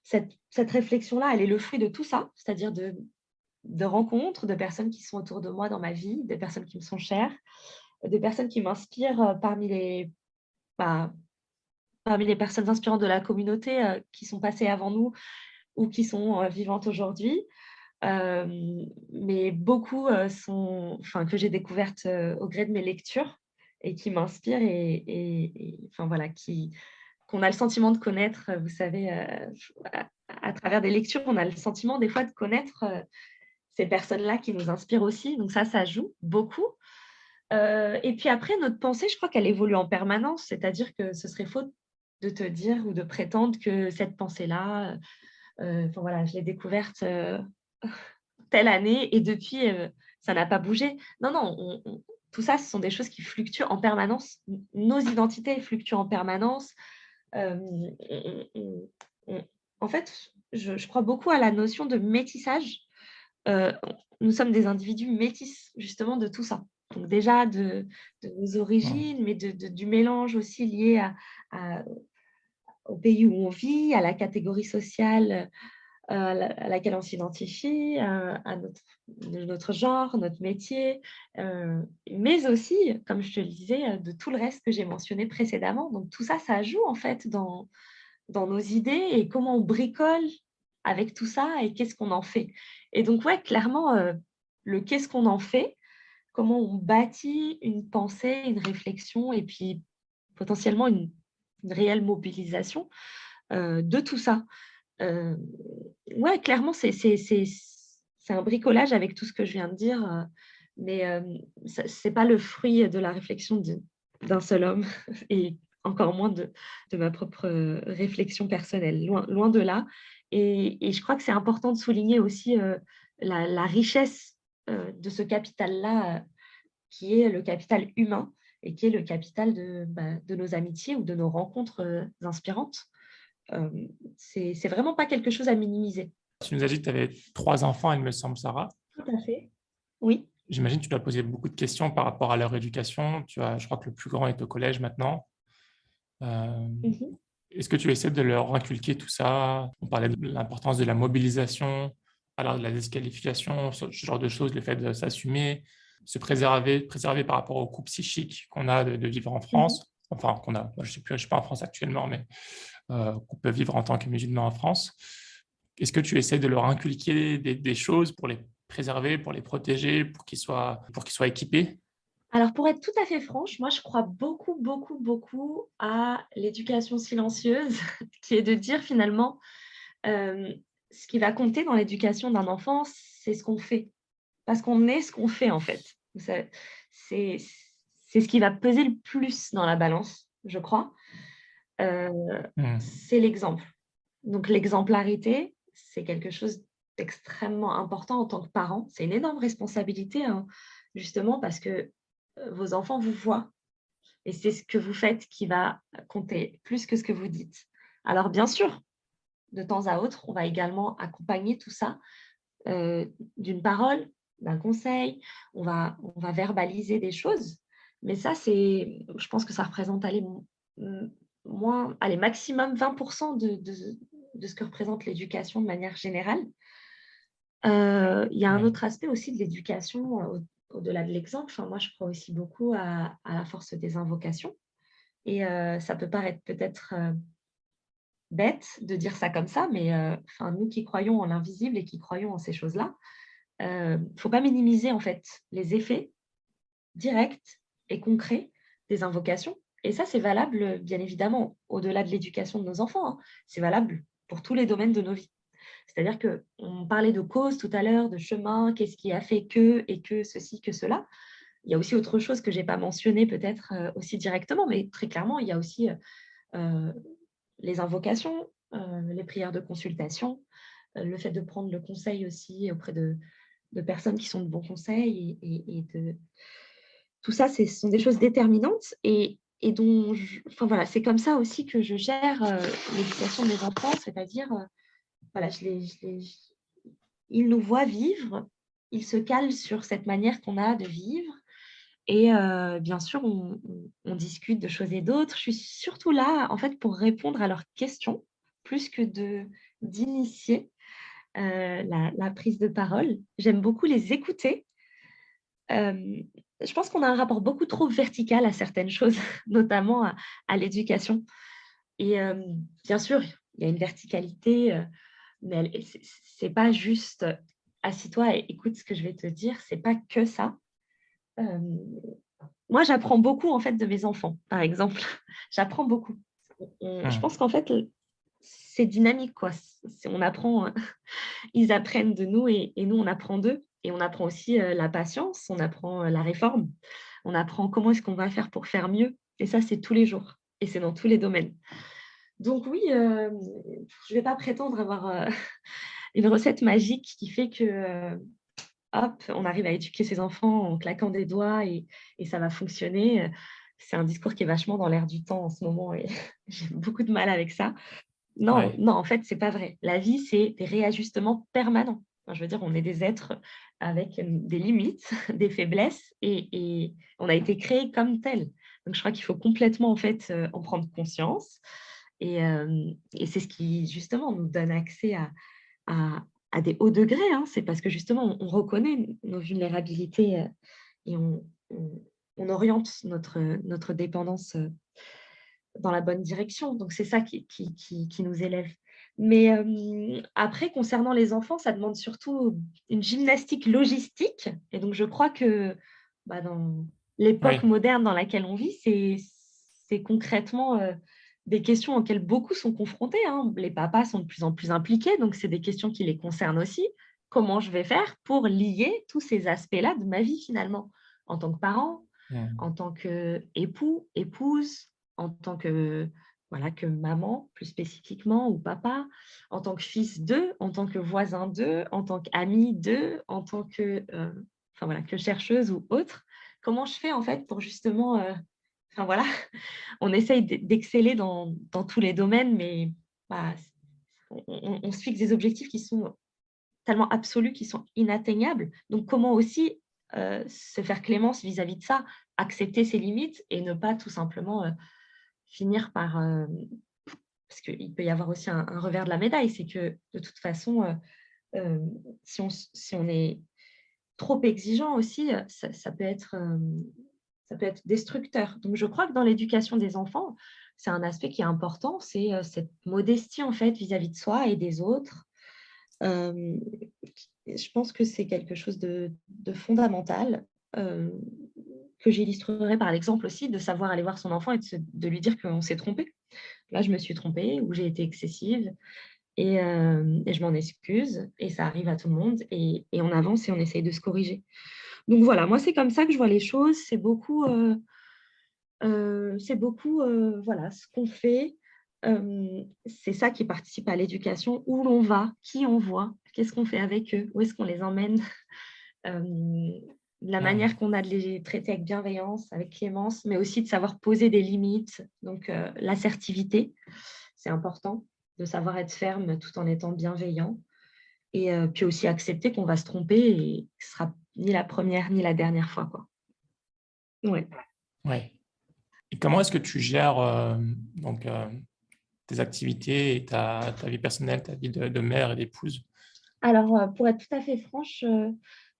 cette réflexion-là, elle est le fruit de tout ça, c'est-à-dire de rencontres, de personnes qui sont autour de moi dans ma vie, des personnes qui me sont chères, des personnes qui m'inspirent, bah, parmi les personnes inspirantes de la communauté, qui sont passées avant nous ou qui sont, vivantes aujourd'hui. Mais beaucoup, sont enfin, que j'ai découvertes, au gré de mes lectures et qui m'inspirent et enfin voilà, qu'on a le sentiment de connaître, vous savez, à travers des lectures, on a le sentiment des fois de connaître, ces personnes-là qui nous inspirent aussi, donc ça joue beaucoup. Et puis après notre pensée, je crois qu'elle évolue en permanence, c'est-à-dire que ce serait faux de te dire ou de prétendre que cette pensée-là, enfin voilà, je l'ai découverte, telle année et depuis, ça n'a pas bougé. Non, non, tout ça, ce sont des choses qui fluctuent en permanence. Nos identités fluctuent en permanence. Hem, on en fait, je crois beaucoup à la notion de métissage. Heu, nous sommes des individus métis, justement, de tout ça. Donc déjà de nos Mm. origines, mais du mélange aussi lié à au pays où on vit, à la catégorie sociale, à laquelle on s'identifie, à notre genre, notre métier, mais aussi, comme je te le disais, de tout le reste que j'ai mentionné précédemment. Donc tout ça, ça joue en fait dans nos idées et comment on bricole avec tout ça et qu'est-ce qu'on en fait. Et donc ouais, clairement, le qu'est-ce qu'on en fait, comment on bâtit une pensée, une réflexion et puis potentiellement une réelle mobilisation, de tout ça. Heu, ouais, clairement, c'est un bricolage avec tout ce que je viens de dire, mais ça c'est pas le fruit de la réflexion d'un seul homme et encore moins de ma propre, réflexion personnelle, loin de là et je crois que c'est important de souligner aussi, la richesse, de ce capital-là, qui est le capital humain et qui est le capital de nos amitiés ou de nos rencontres, inspirantes. C'est vraiment pas quelque chose à minimiser. Tu nous as dit que tu avais 3 enfants, il me semble, Sarah. Tout à fait. Oui. J'imagine que tu dois poser beaucoup de questions par rapport à leur éducation. Je crois que le plus grand est au collège maintenant. Euh, Mmh. Est-ce que tu essaies de leur inculquer tout ça? On parlait de l'importance de la mobilisation, alors de la disqualification, ce genre de choses, le fait de s'assumer. se préserver par rapport au coût psychique qu'on a de vivre en Mmh. France, enfin qu'on a, moi je sais plus, je suis pas en France actuellement, mais qu'on peut vivre en tant que musulman en France. Est-ce que tu essaies de leur inculquer des choses pour les préserver, pour les protéger, pour qu'ils soient équipés? Alors pour être tout à fait franche, moi je crois beaucoup, beaucoup, beaucoup à l'éducation silencieuse, qui est de dire finalement, hem, ce qui va compter dans l'éducation d'un enfant, c'est ce qu'on fait. Parce qu'on est ce qu'on fait en fait. Vous savez, c'est c'est ce qui va peser le plus dans la balance, je crois, heu, Mmh. c'est l'exemple. Donc l'exemplarité, c'est quelque chose d'extrêmement important en tant que parent. C'est une énorme responsabilité, hein, justement parce que, vos enfants vous voient et c'est ce que vous faites qui va compter plus que ce que vous dites. Alors bien sûr, de temps à autre, on va également accompagner tout ça, d'une parole, d'un conseil, on va verbaliser des choses, mais ça, je pense que ça représente, allez, m moins, allez, maximum 20 de ce que représente l'éducation de manière générale. Il y a un Oui. autre aspect aussi de l'éducation, au-delà de l'exemple. Enfin, moi, je crois aussi beaucoup à la force des invocations et ça peut paraître peut-être, bête de dire ça comme ça, mais enfin, nous qui croyons en l'invisible et qui croyons en ces choses-là, faut pas minimiser en fait les effets directs et concrets des invocations et ça, c'est valable, bien évidemment, au-delà de l'éducation de nos enfants, hein. C'est valable pour tous les domaines de nos vies. C'est-à-dire qu'on parlait de cause tout à l'heure, de chemin, qu'est-ce qui a fait que et que ceci, que cela. Il y a aussi autre chose que j'ai pas mentionné peut-être, aussi directement, mais très clairement, il y a aussi, heu, les invocations, les prières de consultation, le fait de prendre le conseil aussi auprès de personnes qui sont de bons conseils et de tout ça, ce sont des choses déterminantes et dont enfin voilà, c'est comme ça aussi que je gère, l'éducation de mes enfants, c'est-à-dire, voilà, ils nous voient vivre, ils se calent sur cette manière qu'on a de vivre et bien sûr, on discute de choses et d'autres. Je suis surtout là, en fait, pour répondre à leurs questions, plus que d'initier, la prise de parole. J'aime beaucoup les écouter. Hem, je pense qu'on a un rapport beaucoup trop vertical à certaines choses, notamment à l'éducation et bien sûr, il y a une verticalité, mais c'est pas juste, «Assis-toi et écoute ce que je vais te dire», c'est pas que ça. Hem, moi, j'apprends beaucoup, en fait, de mes enfants, par exemple. J'apprends beaucoup. Je Mmh. pense qu'en fait, c'est dynamique, quoi. On apprend, ils apprennent de nous et nous, on apprend d'eux et on apprend aussi, la patience, on apprend, la réforme, on apprend comment est-ce qu'on va faire pour faire mieux et ça, c'est tous les jours et c'est dans tous les domaines. Donc oui, je vais pas prétendre avoir, une recette magique qui fait que, hop, on arrive à éduquer ses enfants en claquant des doigts et ça va fonctionner, c'est un discours qui est vachement dans l'air du temps en ce moment et j'ai beaucoup de mal avec ça. Non, Ouais. non, en fait, c'est pas vrai. La vie, c'est des réajustements permanents. Enfin, je veux dire, on est des êtres avec, des limites, des faiblesses et on a été créés comme tels. Donc je crois qu'il faut complètement, en fait, en prendre conscience et c'est ce qui, justement, nous donne accès à à des hauts degrés, hein. C'est parce que, justement, on reconnaît nos vulnérabilités, et on oriente notre dépendance, dans la bonne direction. Donc c'est ça qui nous élève. Mais après concernant les enfants, ça demande surtout une gymnastique logistique et donc je crois que, bah, dans l'époque Oui. moderne dans laquelle on vit, c'est concrètement, des questions auxquelles beaucoup sont confrontés, hein. Les papas sont de plus en plus impliqués, donc c'est des questions qui les concernent aussi. Comment je vais faire pour lier tous ces aspects-là de ma vie finalement? En tant que parent, Mmh. en tant qu'époux, épouse, en tant que, voilà, que maman, plus spécifiquement, ou papa, en tant que fils d'eux, en tant que voisin d'eux, en tant qu'ami d'eux, en tant que, enfin voilà, que chercheuse ou autre. Comment je fais en fait pour justement, enfin voilà, on essaye d'exceller dans tous les domaines, mais bah, on se fixe des objectifs qui sont tellement absolus, qui sont inatteignables. Donc comment aussi, se faire clémence vis-à-vis de ça, accepter ses limites et ne pas tout simplement, finir par, parce qu'il peut y avoir aussi un revers de la médaille, c'est que de toute façon, si on est trop exigeant aussi, ça peut être destructeur. Donc je crois que dans l'éducation des enfants, c'est un aspect qui est important, c'est, cette modestie en fait vis-à-vis de soi et des autres. Hem, je pense que c'est quelque chose de fondamental, heu, que j'illustrerai par l'exemple aussi de savoir aller voir son enfant et de lui dire qu'on s'est trompé. Là, je me suis trompée ou j'ai été excessive et je m'en excuse et ça arrive à tout le monde et on avance et on essaye de se corriger. Donc voilà, moi, c'est comme ça que je vois les choses. C'est beaucoup, voilà, ce qu'on fait, c'est ça qui participe à l'éducation. Où l'on va, qui on voit, qu'est-ce qu'on fait avec eux, où est-ce qu'on les emmène, hem, la Ouais. manière qu'on a de les traiter avec bienveillance, avec clémence, mais aussi de savoir poser des limites. Donc, l'assertivité, c'est important de savoir être ferme tout en étant bienveillant et puis aussi accepter qu'on va se tromper et que ce sera ni la première ni la dernière fois, quoi. Ouais. Ouais. Et comment est-ce que tu gères donc, tes activités et ta vie personnelle, ta vie de mère et d'épouse? Alors, pour être tout à fait franche,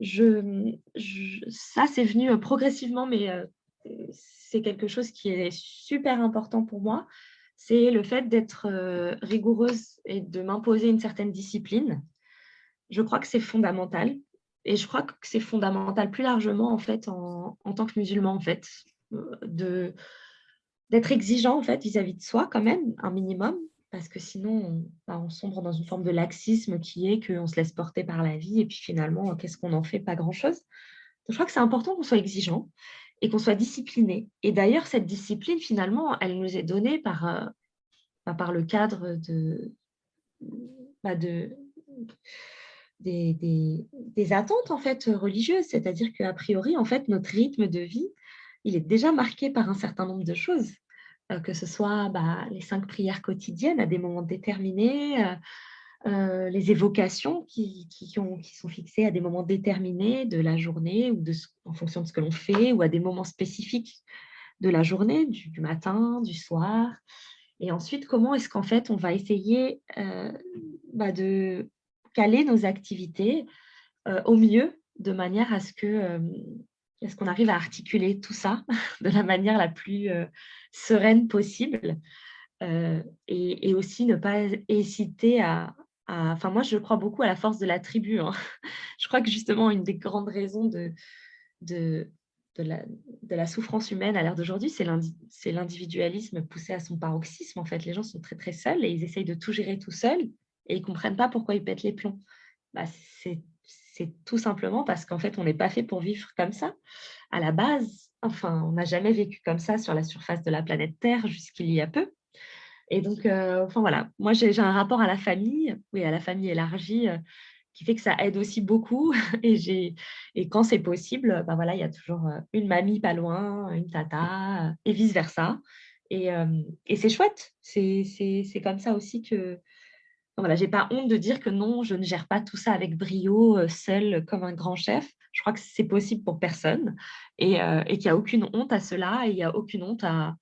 ça, c'est venu, progressivement, mais c'est quelque chose qui est super important pour moi. C'est le fait d'être, rigoureuse et de m'imposer une certaine discipline. Je crois que c'est fondamental et je crois que c'est fondamental plus largement, en fait, en tant que musulman, en fait, de d'être exigeant, en fait, vis-à-vis de soi quand même, un minimum, parce que sinon on sombre dans une forme de laxisme qui est qu'on se laisse porter par la vie et puis finalement, qu'est-ce qu'on en fait? Pas grand-chose. Donc je crois que c'est important qu'on soit exigeant et qu'on soit discipliné et d'ailleurs cette discipline finalement, elle nous est donnée par le cadre de des attentes en fait, religieuses. C'est-à-dire qu'a priori, en fait, notre rythme de vie, il est déjà marqué par un certain nombre de choses, que ce soit, les 5 prières quotidiennes à des moments déterminés, les évocations qui sont fixées à des moments déterminés de la journée ou en fonction de ce que l'on fait ou à des moments spécifiques de la journée, du matin, du soir et ensuite comment est-ce qu'en fait on va essayer, de caler nos activités, au mieux de manière à ce qu'on arrive à articuler tout ça de la manière la plus, sereine possible, et aussi ne pas hésiter enfin moi je crois beaucoup à la force de la tribu, hein. Je crois que justement une des grandes raisons de de la de la souffrance humaine à l'ère d'aujourd'hui, c'est l'individualisme poussé à son paroxysme en fait. Les gens sont très, très seuls et ils essayent de tout gérer tout seuls et ils comprennent pas pourquoi ils pètent les plombs. Bah, c'est tout simplement parce qu'en fait, on n'est pas fait pour vivre comme ça. À la base, enfin, on n'a jamais vécu comme ça sur la surface de la planète Terre jusqu'il y a peu et donc enfin voilà, moi j'ai un rapport à la famille, oui, à la famille élargie, qui fait que ça aide aussi beaucoup et quand c'est possible, voilà, il y a toujours, une mamie pas loin, une tata, et vice versa et c'est chouette. C'est comme ça aussi que voilà, j'ai pas honte de dire que non, je ne gère pas tout ça avec brio, seule comme un grand chef. Je crois que c'est possible pour personne et qu'il y a aucune honte à cela et il y a aucune honte à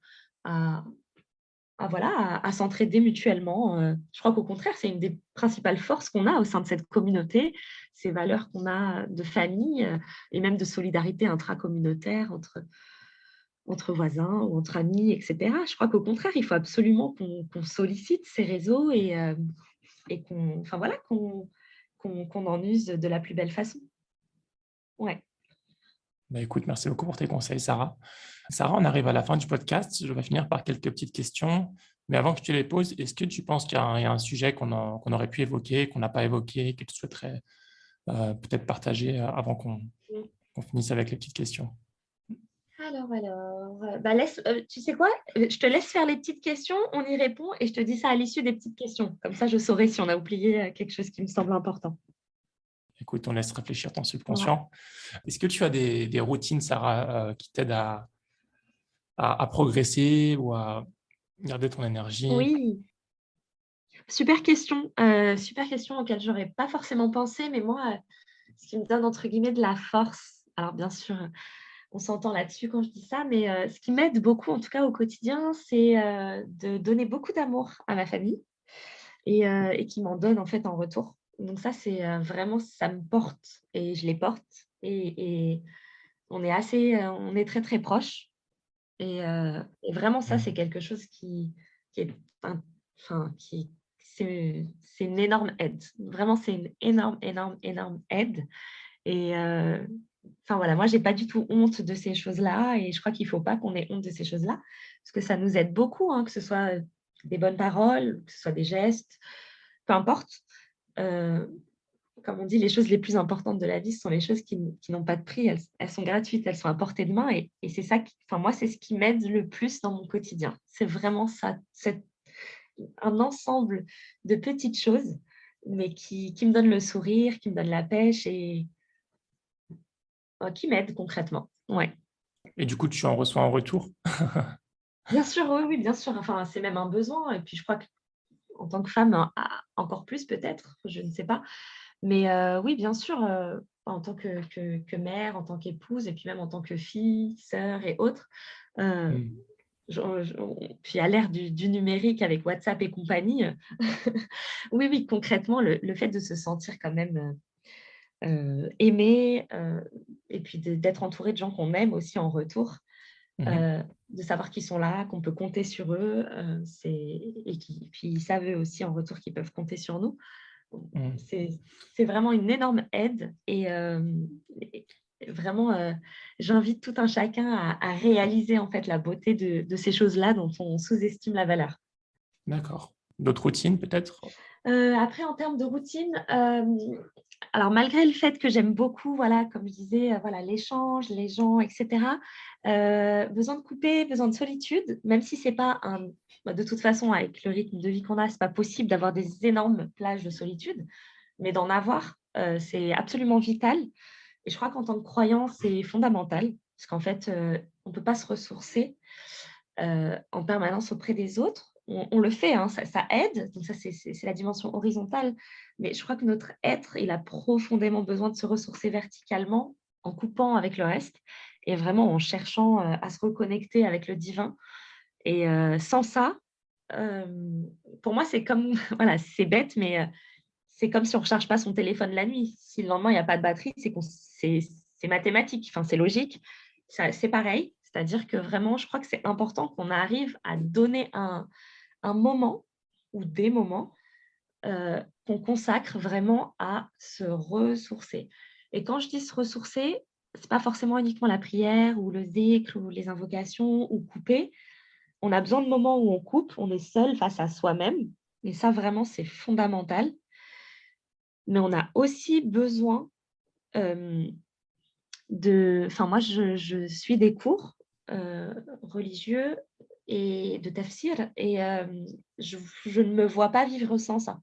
voilà, à s'entraider mutuellement, je crois qu'au contraire, c'est une des principales forces qu'on a au sein de cette communauté, ces valeurs qu'on a de famille, et même de solidarité intracommunautaire entre voisins ou entre amis et cetera. Je crois qu'au contraire, il faut absolument qu'on sollicite ces réseaux et qu'on enfin voilà, qu'on en use de la plus belle façon. Ouais. Bah, écoute, merci beaucoup pour tes conseils, Sarah. Sarah, on arrive à la fin du podcast. Je vais finir par quelques petites questions. Mais avant que je te les pose, est-ce que tu penses qu'il y a un sujet qu'on aurait pu évoquer, qu'on n'a pas évoqué, que tu souhaiterais peut-être partager avant qu'on finisse avec les petites questions? Alors, laisse tu sais quoi? Je te laisse faire les petites questions, on y répond et je te dis ça à l'issue des petites questions. Comme ça, je saurai si on a oublié, quelque chose qui me semble important. Écoute, on laisse réfléchir ton Ouais. subconscient. Est-ce que tu as des routines, Sarah, qui t'aident à progresser ou à garder ton énergie? Oui, super question auquel j'aurais pas forcément pensé, mais moi, ce qui me donne entre guillemets «de la force», alors bien sûr, on s'entend là-dessus quand je dis ça, mais ce qui m'aide beaucoup en tout cas au quotidien, c'est, de donner beaucoup d'amour à ma famille et qui m'en donne en fait en retour. Donc ça, c'est, vraiment ça me porte et je les porte et on est très, très proches et vraiment ça, Mmh. c'est quelque chose qui est un enfin, qui c'est une énorme aide. Vraiment, c'est une énorme, énorme, énorme aide et enfin voilà, moi j'ai pas du tout honte de ces choses-là et je crois qu'il faut pas qu'on ait honte de ces choses-là, parce que ça nous aide beaucoup, hein, que ce soit, des bonnes paroles, que ce soit des gestes, peu importe. Heu, Comme on dit, les choses les plus importantes de la vie, ce sont les choses qui n'ont pas de prix. Elles sont gratuites, elles sont à portée de main et c'est ça qui enfin moi, c'est ce qui m'aide le plus dans mon quotidien. C'est vraiment ça, c'est un ensemble de petites choses, mais qui me donnent le sourire, qui me donnent la pêche et qui m'aident concrètement. Ouais. Et du coup, tu en reçois en retour? Bien sûr, oui, oui, bien sûr. Enfin, c'est même un besoin et puis je crois qu'en tant que femme, encore plus peut-être, je ne sais pas. Mais oui, bien sûr, en tant que mère, en tant qu'épouse et puis même en tant que fille, sœur et autres, heu, Mmh. puis à l'ère du numérique avec WhatsApp et compagnie, oui, oui, concrètement, le fait de se sentir quand même, aimé, et puis d'être entouré de gens qu'on aime aussi en retour, Mmh. de savoir qu'ils sont là, qu'on peut compter sur eux, c'est et puis ils savent eux aussi en retour qu'ils peuvent compter sur nous. Mmh. C'est c'est vraiment une énorme aide et vraiment, j'invite tout un chacun à réaliser en fait la beauté de ces choses-là dont on sous-estime la valeur. D'accord. D'autres routines peut-être? Après en termes de routine, alors malgré le fait que j'aime beaucoup, voilà, comme je disais, voilà, l'échange, les gens et cetera, besoin de couper, besoin de solitude, même si c'est pas un bah, de toute façon avec le rythme de vie qu'on a, c'est pas possible d'avoir des énormes plages de solitude, mais d'en avoir, c'est absolument vital et je crois qu'en tant que croyant, c'est fondamental parce qu'en fait, on peut pas se ressourcer en permanence auprès des autres. On le fait, hein, ça aide, donc ça c'est la dimension horizontale, mais je crois que notre être, il a profondément besoin de se ressourcer verticalement en coupant avec le reste et vraiment en cherchant, à se reconnecter avec le divin et sans ça, pour moi, c'est comme voilà, c'est bête, mais c'est comme si on ne recharge pas son téléphone la nuit. Si le lendemain, il y a pas de batterie, c'est mathématique, enfin, c'est logique. Ça c'est pareil, c'est-à-dire que vraiment, je crois que c'est important qu'on arrive à donner un moment ou des moments, qu'on consacre vraiment à se ressourcer et quand je dis se ressourcer, c'est pas forcément uniquement la prière ou le dhikr ou les invocations ou couper. On a besoin de moments où on coupe, on est seul face à soi-même et ça vraiment, c'est fondamental. Mais on a aussi besoin, hem, enfin moi je suis des cours, religieux et de tafsir et je ne me vois pas vivre sans ça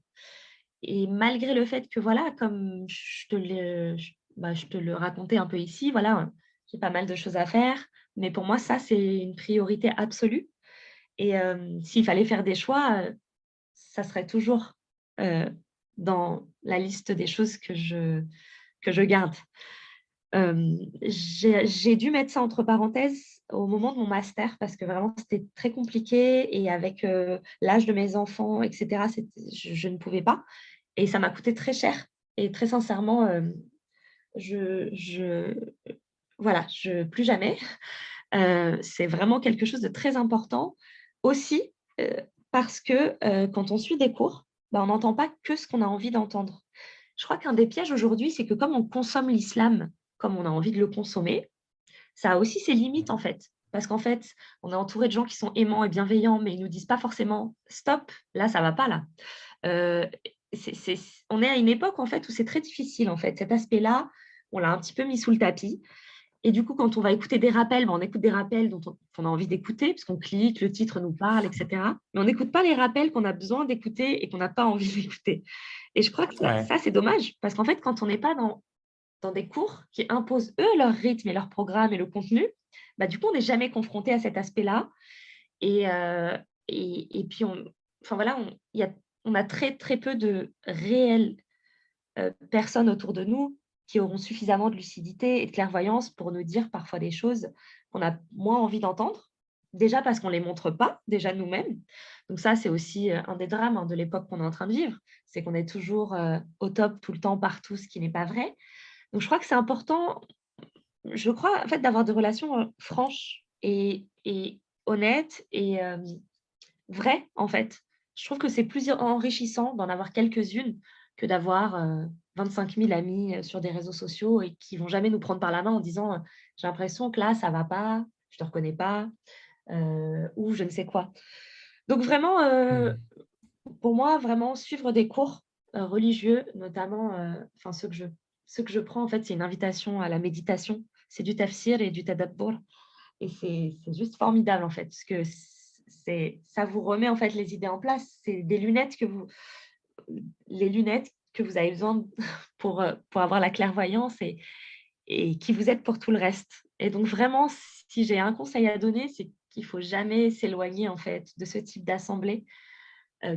et malgré le fait que voilà, comme je te le racontais un peu ici, voilà, j'ai pas mal de choses à faire, mais pour moi ça, c'est une priorité absolue et s'il fallait faire des choix, ça serait toujours, heu, dans la liste des choses que je garde. J'ai dû mettre ça entre parenthèses au moment de mon master parce que vraiment c'était très compliqué et avec, l'âge de mes enfants et cetera, je ne pouvais pas et ça m'a coûté très cher et très sincèrement, je voilà, plus jamais. C'est vraiment quelque chose de très important aussi, heu, parce que, quand on suit des cours, bah, on n'entend pas que ce qu'on a envie d'entendre. Je crois qu'un des pièges aujourd'hui, c'est que comme on consomme l'islam comme on a envie de le consommer, ça a aussi ses limites, en fait. Parce qu'en fait, on est entouré de gens qui sont aimants et bienveillants, mais ils nous disent pas forcément: «Stop, là, ça va pas là». Heu, c'est on est à une époque, en fait, où c'est très difficile, en fait. Cet aspect-là, on l'a un petit peu mis sous le tapis et du coup, quand on va écouter des rappels, bah, on écoute des rappels dont qu'on a envie d'écouter, parce qu'on clique, le titre nous parle et cetera. Mais on n'écoute pas les rappels qu'on a besoin d'écouter et qu'on n'a pas envie d'écouter. Et je crois que Ouais. ça, c'est dommage, parce qu'en fait, quand on n'est pas dans des cours qui imposent, eux, leur rythme et leur programme et le contenu, bah, du coup, on n'est jamais confronté à cet aspect-là et et puis enfin voilà, on a très, très peu de réelles, personnes autour de nous qui auront suffisamment de lucidité et de clairvoyance pour nous dire parfois des choses qu'on a moins envie d'entendre. Déjà parce qu'on ne les montre pas, déjà nous-mêmes. Donc ça, c'est aussi, un des drames, hein, de l'époque qu'on est en train de vivre. C'est qu'on est toujours, au top tout le temps, partout, ce qui n'est pas vrai. Donc je crois que c'est important, je crois, en fait, d'avoir des relations, franches et honnêtes et vraies, en fait. Je trouve que c'est plus enrichissant d'en avoir quelques-unes que d'avoir, 25 000 amis, sur des réseaux sociaux et qui vont jamais nous prendre par la main en disant, «J'ai l'impression que là, ça va pas, je te reconnais pas», ou je ne sais quoi. Donc vraiment, Mmh. pour moi, vraiment suivre des cours, religieux, notamment, enfin ceux que je prends, en fait, c'est une invitation à la méditation. C'est du tafsir et du tadabbur et c'est juste formidable, en fait, parce que c'est ça vous remet, en fait, les idées en place. C'est des lunettes que vous les lunettes que vous avez besoin pour avoir la clairvoyance et qui vous aident pour tout le reste. Et donc vraiment, si j'ai un conseil à donner, c'est qu'il faut jamais s'éloigner, en fait, de ce type d'assemblée.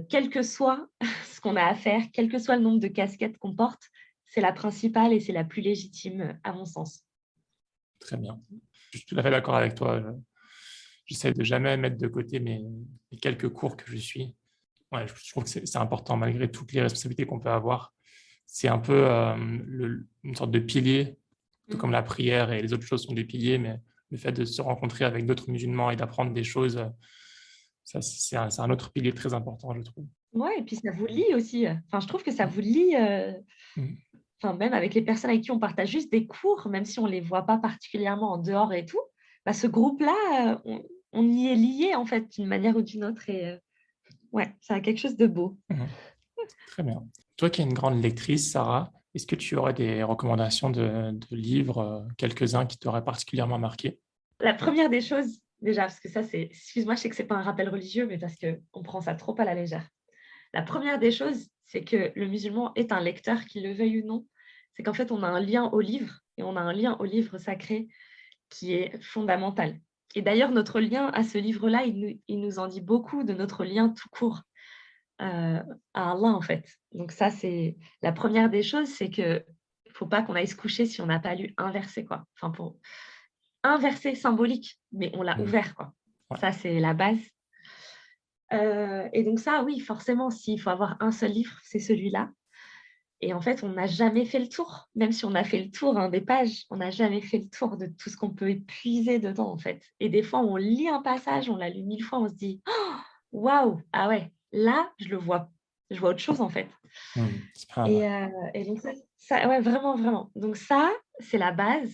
Quel que soit ce qu'on a à faire, quel que soit le nombre de casquettes qu'on porte, c'est la principale et c'est la plus légitime, à mon sens. Très bien. Je suis tout à fait d'accord avec toi. J'essaie de jamais mettre de côté mes quelques cours que je suis. Ouais, je trouve que c'est important malgré toutes les responsabilités qu'on peut avoir. C'est un peu une sorte de pilier, tout Mmh. comme la prière et les autres choses sont des piliers, mais le fait de se rencontrer avec d'autres musulmans et d'apprendre des choses, ça, c'est un autre pilier très important, je trouve. Ouais et puis ça vous lie aussi, enfin je trouve que ça vous lie, Mm. enfin même avec les personnes avec qui on partage juste des cours, même si on les voit pas particulièrement en dehors et tout, bah, ce groupe-là, on y est lié en fait d'une manière ou d'une autre et ouais, ça a quelque chose de beau. Mhm. Très bien. Toi qui es une grande lectrice, Sarah, est-ce que tu aurais des recommandations de livres, quelques-uns qui t'auraient particulièrement marqué? La première des choses, déjà, parce que ça c'est excuse-moi, je sais que c'est pas un rappel religieux, mais parce qu'on prend ça trop à la légère. La première des choses, c'est que le musulman est un lecteur, qu'il le veuille ou non. C'est qu'en fait, on a un lien au livre et on a un lien au livre sacré qui est fondamental. Et d'ailleurs, notre lien à ce livre-là, il nous en dit beaucoup de notre lien tout court à Allah, en fait. Donc ça, c'est la première des choses, c'est que faut pas qu'on aille se coucher si on n'a pas lu un verset, quoi. Enfin, pour un verset symbolique, mais on l'a Mm. ouvert, quoi. Ouais. Ça, c'est la base. Et donc ça, oui, forcément, s'il faut avoir un seul livre, c'est celui-là. Et en fait, on n'a jamais fait le tour. Même si on a fait le tour, hein, des pages, on n'a jamais fait le tour de tout ce qu'on peut épuiser dedans, en fait. Et des fois, on lit un passage, on l'a lu 1000 fois, on se dit: «Oh, waouh! Ah ouais, là, je vois autre chose, en fait». Mm. Subhanallah. Et donc ça ouais, vraiment, vraiment. Donc ça, c'est la base.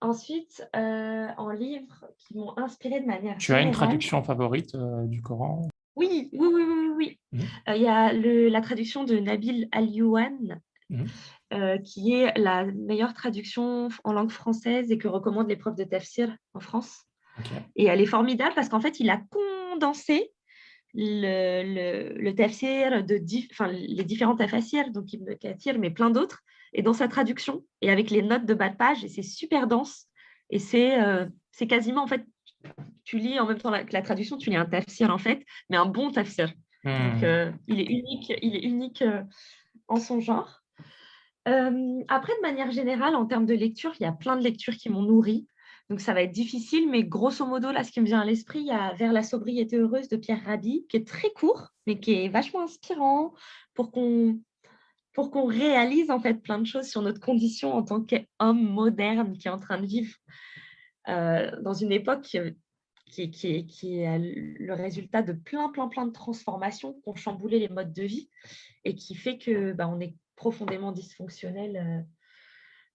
Ensuite, en livres qui m'ont inspirée de manière Tu as une générale, traduction favorite du Coran? oui, oui, oui, oui, oui, oui. Mm. Il y a la traduction de Nabil Al-Youan, Mm. qui est la meilleure traduction en langue française et que recommande les profs de tafsir en France. Ok. Et elle est formidable parce qu'en fait, il a condensé le tafsir enfin, les différents tafsirs, donc Ibn Kathir, mais plein d'autres, et dans sa traduction et avec les notes de bas de page, et c'est super dense. Et c'est quasiment, en fait, tu lis en même temps que la traduction, tu lis un tafsir, en fait, mais un bon tafsir. Donc, Mm. il est unique en son genre. Après, de manière générale, en termes de lecture, il y a plein de lectures qui m'ont nourrie. Donc, ça va être difficile, mais grosso modo, là, ce qui me vient à l'esprit, il y a Vers la sobriété heureuse de Pierre Rabhi, qui est très court, mais qui est vachement inspirant pour qu'on réalise en fait plein de choses sur notre condition en tant qu'homme moderne qui est en train de vivre dans une époque qui est le résultat de plein de transformations qui ont chamboulé les modes de vie et qui fait que bah, on est profondément dysfonctionnel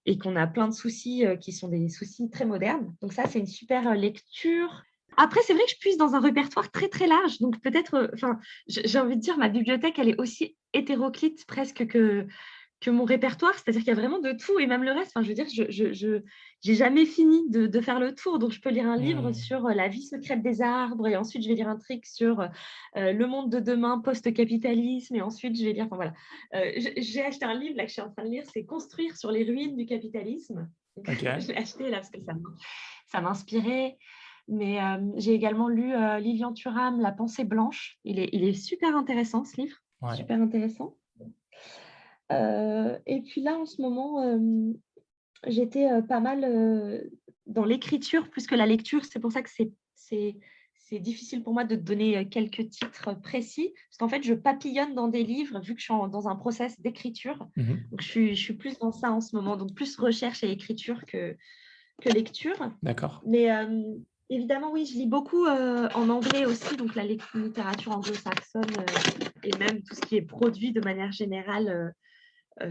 et qu'on a plein de soucis qui sont des soucis très modernes. Donc ça, c'est une super lecture. Après, c'est vrai que je puise dans un répertoire très, très large. Donc peut-être, enfin, j'ai envie de dire, ma bibliothèque, elle est aussi hétéroclite presque que mon répertoire, c'est-à-dire qu'il y a vraiment de tout et même le reste. Enfin, je veux dire, je j'ai jamais fini de faire le tour. Donc, je peux lire un livre Mm. sur la vie secrète des arbres et ensuite, je vais lire un truc sur le monde de demain post-capitalisme et ensuite, je vais lire, enfin voilà. J'ai acheté un livre là que je suis en train de lire, c'est Construire sur les ruines du capitalisme. Donc, Ok. je l'ai acheté là parce que ça m'inspirait. Mais j'ai également lu Lilian Thuram, La pensée blanche. Il est super intéressant ce livre, Ouais. super intéressant. Et puis là, en ce moment, j'étais pas mal dans l'écriture plus que la lecture. C'est pour ça que c'est difficile pour moi de te donner quelques titres précis, parce qu'en fait, je papillonne dans des livres, vu que je suis dans un process d'écriture. Mhm. Donc, je suis plus dans ça en ce moment, donc plus recherche et écriture que lecture. D'accord. Mais évidemment, oui, je lis beaucoup en anglais aussi, donc la littérature anglo-saxonne et même tout ce qui est produit de manière générale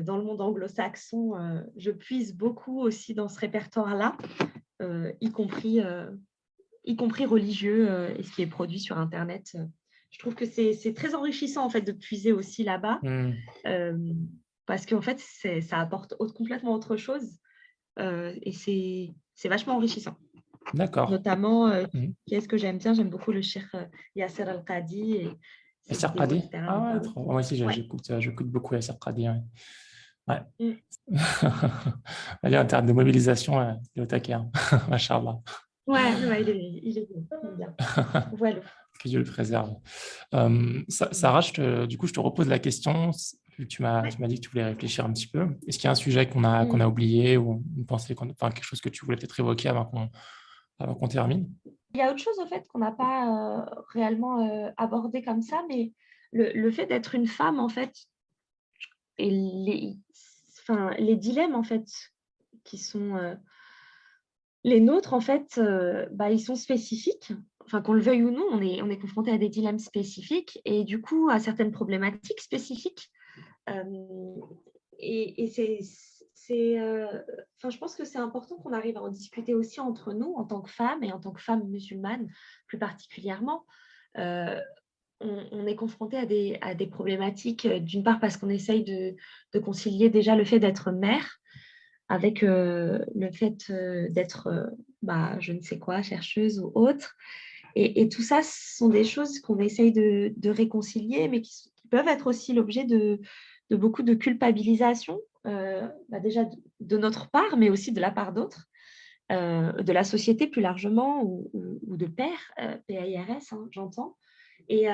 dans le monde anglo-saxon, je puise beaucoup aussi dans ce répertoire-là, euh, y compris, euh, y compris religieux et ce qui est produit sur Internet. Je trouve que c'est très enrichissant en fait de puiser aussi là-bas Hmm. euh, parce qu'en fait, ça apporte complètement autre chose et c'est vachement enrichissant. D'accord. Notamment, Hmm. qu'est-ce que j'aime bien? J'aime beaucoup le cheikh Yasser Al-Qadi et ses Yasser vidéos, Qadi? etc. me Ah ouais, parlent. trop. Moi aussi, Ouais. j'écoute beaucoup Yasser Qadi. Ouais. Ouais. Mm. Allez, en termes de mobilisation, il est au taquet, hein. Machallah. Ouais, ouais, il est bien. Voilà. Que Dieu le préserve. Mm. Sarah, du coup, je te repose la question. Vu que Ouais. tu m'as dit que tu voulais réfléchir un petit peu. Est-ce qu'il y a un sujet qu'on a Mm. oublié ou une pensée, enfin, quelque chose que tu voulais peut-être évoquer avant qu'on termine? Il y a autre chose, en fait, qu'on n'a pas réellement abordé comme ça, mais le fait d'être une femme, en fait, et les dilemmes, en fait, qui sont les nôtres, en fait, bah, ils sont spécifiques. Enfin, qu'on le veuille ou non, on est confronté à des dilemmes spécifiques et du coup à certaines problématiques spécifiques. Euh, et enfin, je pense que c'est important qu'on arrive à en discuter aussi entre nous en tant que femmes et en tant que femmes musulmanes plus particulièrement. Euh, on est confronté à des problématiques, d'une part parce qu'on essaye de concilier déjà le fait d'être mère avec le fait d'être, bah, je ne sais quoi, chercheuse ou autre. Et tout ça, ce sont des choses qu'on essaye de réconcilier, mais qui peuvent être aussi l'objet de beaucoup de culpabilisation, bah déjà de notre part, mais aussi de la part d'autres, de la société plus largement, ou de pairs, PAIRS, hein, j'entends. Et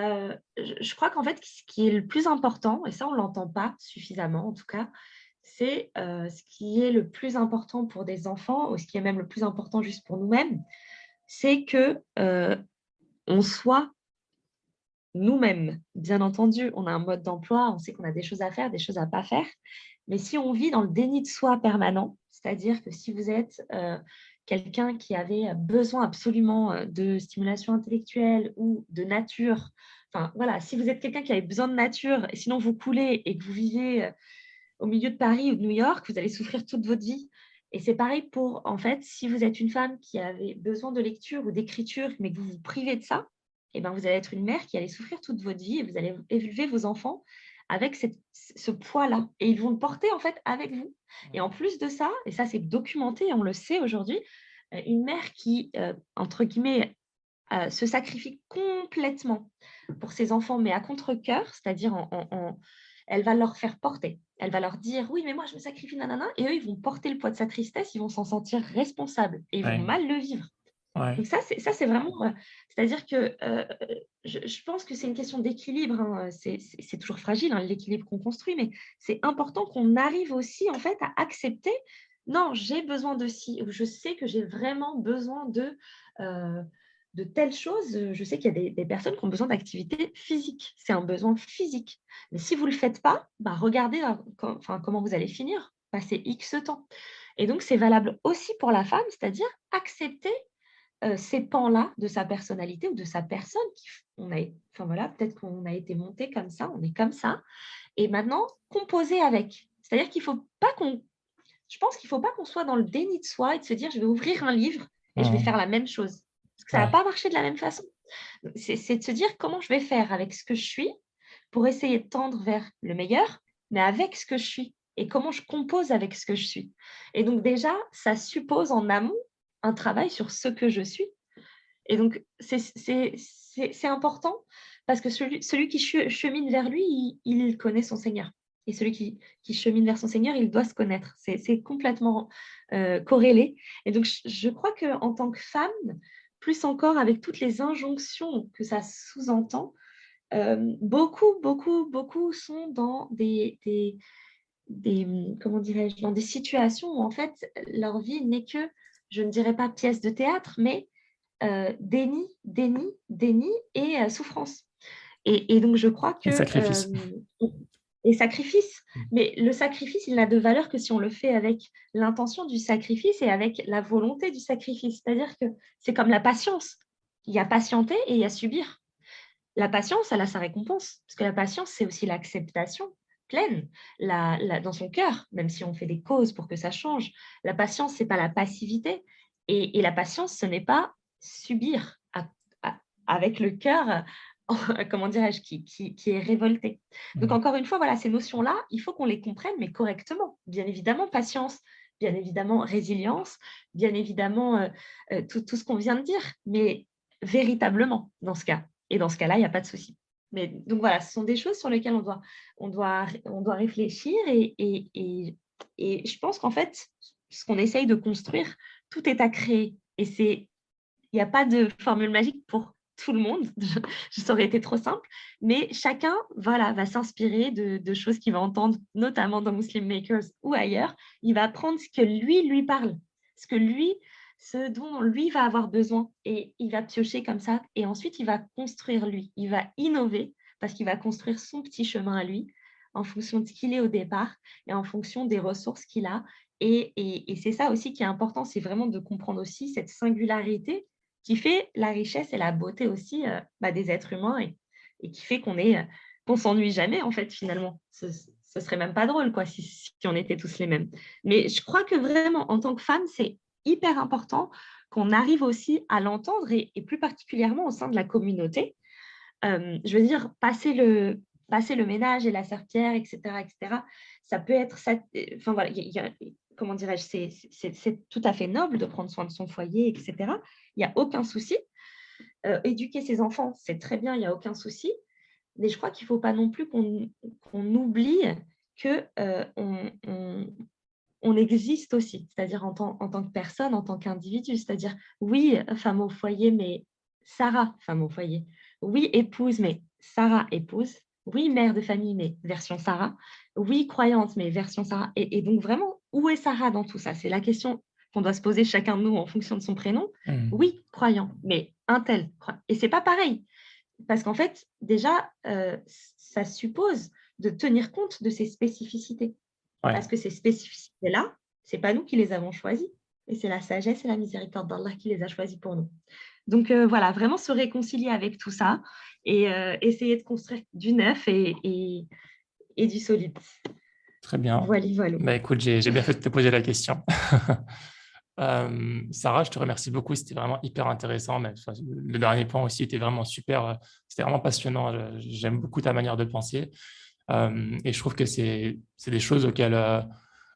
je crois qu'en fait, ce qui est le plus important, et ça, on ne l'entend pas suffisamment en tout cas, c'est ce qui est le plus important pour des enfants, ou ce qui est même le plus important juste pour nous-mêmes, c'est que on soit nous-mêmes. Bien entendu, on a un mode d'emploi, on sait qu'on a des choses à faire, des choses à pas faire. Mais si on vit dans le déni de soi permanent, c'est-à-dire que si vous êtes quelqu'un qui avait besoin absolument de stimulation intellectuelle ou de nature, enfin voilà, si vous êtes quelqu'un qui avait besoin de nature et sinon vous coulez et que vous vivez au milieu de Paris ou de New York, vous allez souffrir toute votre vie. Et c'est pareil pour, en fait, si vous êtes une femme qui avait besoin de lecture ou d'écriture, mais que vous vous privez de ça, eh ben, vous allez être une mère qui allait souffrir toute votre vie et vous allez élever vos enfants avec ce poids-là. Et ils vont le porter, en fait, avec vous. Et en plus de ça, et ça, c'est documenté, on le sait aujourd'hui, une mère qui, entre guillemets, se sacrifie complètement pour ses enfants, mais à contre-cœur, c'est-à-dire elle va leur faire porter. Elle va leur dire, oui, mais moi, je me sacrifie, nanana, et eux, ils vont porter le poids de sa tristesse, ils vont s'en sentir responsables et ils vont Ouais. mal le vivre. Ouais. Donc ça, c'est vraiment, c'est-à-dire que je pense que c'est une question d'équilibre, hein. C'est toujours fragile, hein, l'équilibre qu'on construit, mais c'est important qu'on arrive aussi, en fait, à accepter, non, j'ai besoin de ci, ou je sais que j'ai vraiment besoin euh, de telle chose. Je sais qu'il y a des personnes qui ont besoin d'activité physique. C'est un besoin physique. Mais si vous ne le faites pas, bah, regardez enfin, comment vous allez finir, passer X temps. Et donc, c'est valable aussi pour la femme, c'est-à-dire accepter ces pans-là de sa personnalité ou de sa personne. Enfin voilà, peut-être qu'on a été monté comme ça, on est comme ça. Et maintenant, composer avec. C'est-à-dire qu'il faut pas qu'on je pense qu'il ne faut pas qu'on soit dans le déni de soi et de se dire je vais ouvrir un livre et je vais faire Mhm. la même chose. Parce que ça ne va Ouais. pas marcher de la même façon. C'est de se dire comment je vais faire avec ce que je suis pour essayer de tendre vers le meilleur, mais avec ce que je suis et comment je compose avec ce que je suis. Et donc déjà, ça suppose en amont un travail sur ce que je suis. Et donc, c'est important parce que celui qui chemine vers lui, il connaît son Seigneur. Et celui qui chemine vers son Seigneur, il doit se connaître. C'est complètement corrélé. Et donc, je crois qu'en tant que femme, plus encore avec toutes les injonctions que ça sous-entend, beaucoup sont dans comment dirais-je, dans des situations où en fait leur vie n'est que, je ne dirais pas pièce de théâtre, mais déni, déni, déni et souffrance. Et donc, je crois Et que sacrifice. et sacrifice, mais le sacrifice, il n'a de valeur que si on le fait avec l'intention du sacrifice et avec la volonté du sacrifice. C'est-à-dire que c'est comme la patience. Il y a patienter et il y a subir. La patience, elle a sa récompense, parce que la patience, c'est aussi l'acceptation pleine dans son cœur, même si on fait des causes pour que ça change. La patience, ce n'est pas la passivité. Et la patience, ce n'est pas subir avec le cœur, comment dirais-je, qui est révolté. Donc, encore une fois, voilà, ces notions-là, il faut qu'on les comprenne, mais correctement. Bien évidemment, patience, bien évidemment, résilience, bien évidemment, tout ce qu'on vient de dire, mais véritablement, dans ce cas. Et dans ce cas-là, il n'y a pas de souci. Mais donc voilà, ce sont des choses sur lesquelles on doit réfléchir et je pense qu'en fait, ce qu'on essaye de construire, tout est à créer. Et il n'y a pas de formule magique pour tout le monde. Ça aurait été trop simple. Mais chacun voilà, va s'inspirer de choses qu'il va entendre, notamment dans Muslim Makers ou ailleurs. Il va prendre ce que lui parle, ce dont lui va avoir besoin. Et il va piocher comme ça. Et ensuite, il va construire lui. Il va innover parce qu'il va construire son petit chemin à lui en fonction de ce qu'il est au départ et en fonction des ressources qu'il a. Et c'est ça aussi qui est important, c'est vraiment de comprendre aussi cette singularité qui fait la richesse et la beauté aussi des êtres humains et qui fait qu'on s'ennuie jamais, en fait, finalement. Ce serait même pas drôle, quoi, si on était tous les mêmes. Mais je crois que vraiment, en tant que femme, c'est hyper important qu'on arrive aussi à l'entendre et plus particulièrement au sein de la communauté. Je veux dire, passer le ménage et la serpillière, etc., ça peut être… Enfin, voilà, comment dirais-je, c'est tout à fait noble de prendre soin de son foyer, etc. Il n'y a aucun souci. Éduquer ses enfants, c'est très bien, il n'y a aucun souci. Mais je crois qu'il ne faut pas non plus qu'on oublie qu'on existe aussi, c'est-à-dire en tant que personne, en tant qu'individu. C'est-à-dire, oui, femme au foyer, mais Sarah, femme au foyer. Oui, épouse, mais Sarah, épouse. Oui, mère de famille, mais version Sarah. Oui, croyante, mais version Sarah. Et donc, vraiment, où est Sarah dans tout ça? C'est la question qu'on doit se poser chacun de nous en fonction de son prénom. Oui, croyant, mais un tel. Et c'est pas pareil. Parce qu'en fait, déjà, ça suppose de tenir compte de ces spécificités. Ouais. Parce que ces spécificités-là, ce n'est pas nous qui les avons choisies. Et c'est la sagesse et la miséricorde d'Allah qui les a choisies pour nous. Donc voilà, vraiment se réconcilier avec tout ça et essayer de construire du neuf et du solide. Très bien. Voilà. Bah, écoute, j'ai bien fait de te poser la question. Sarah, je te remercie beaucoup. C'était vraiment hyper intéressant. Mais, enfin, le dernier point aussi était vraiment super. C'était vraiment passionnant. J'aime beaucoup ta manière de penser. Et je trouve que c'est des choses auxquelles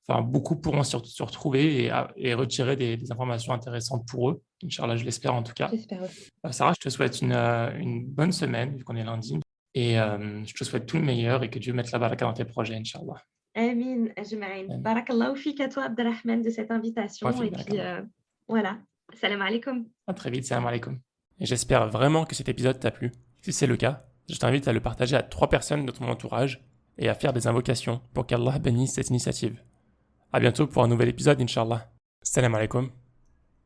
enfin, beaucoup pourront se retrouver et retirer des informations intéressantes pour eux. Inch'Allah, je l'espère en tout cas. J'espère aussi. Sarah, je te souhaite une bonne semaine, vu qu'on est lundi. Et je te souhaite tout le meilleur et que Dieu mette la baraka dans tes projets, Inch'Allah. Amin, Ajma'in. Barakallahu fik à toi, Abdelrahman, de cette invitation. Ouais, Et puis, voilà. Salam alaikum. À très vite, salam alaikum. Et j'espère vraiment que cet épisode t'a plu. Si c'est le cas, je t'invite à le partager à 3 personnes de ton entourage et à faire des invocations pour qu'Allah bénisse cette initiative. À bientôt pour un nouvel épisode, Inch'Allah. Salam alaikum.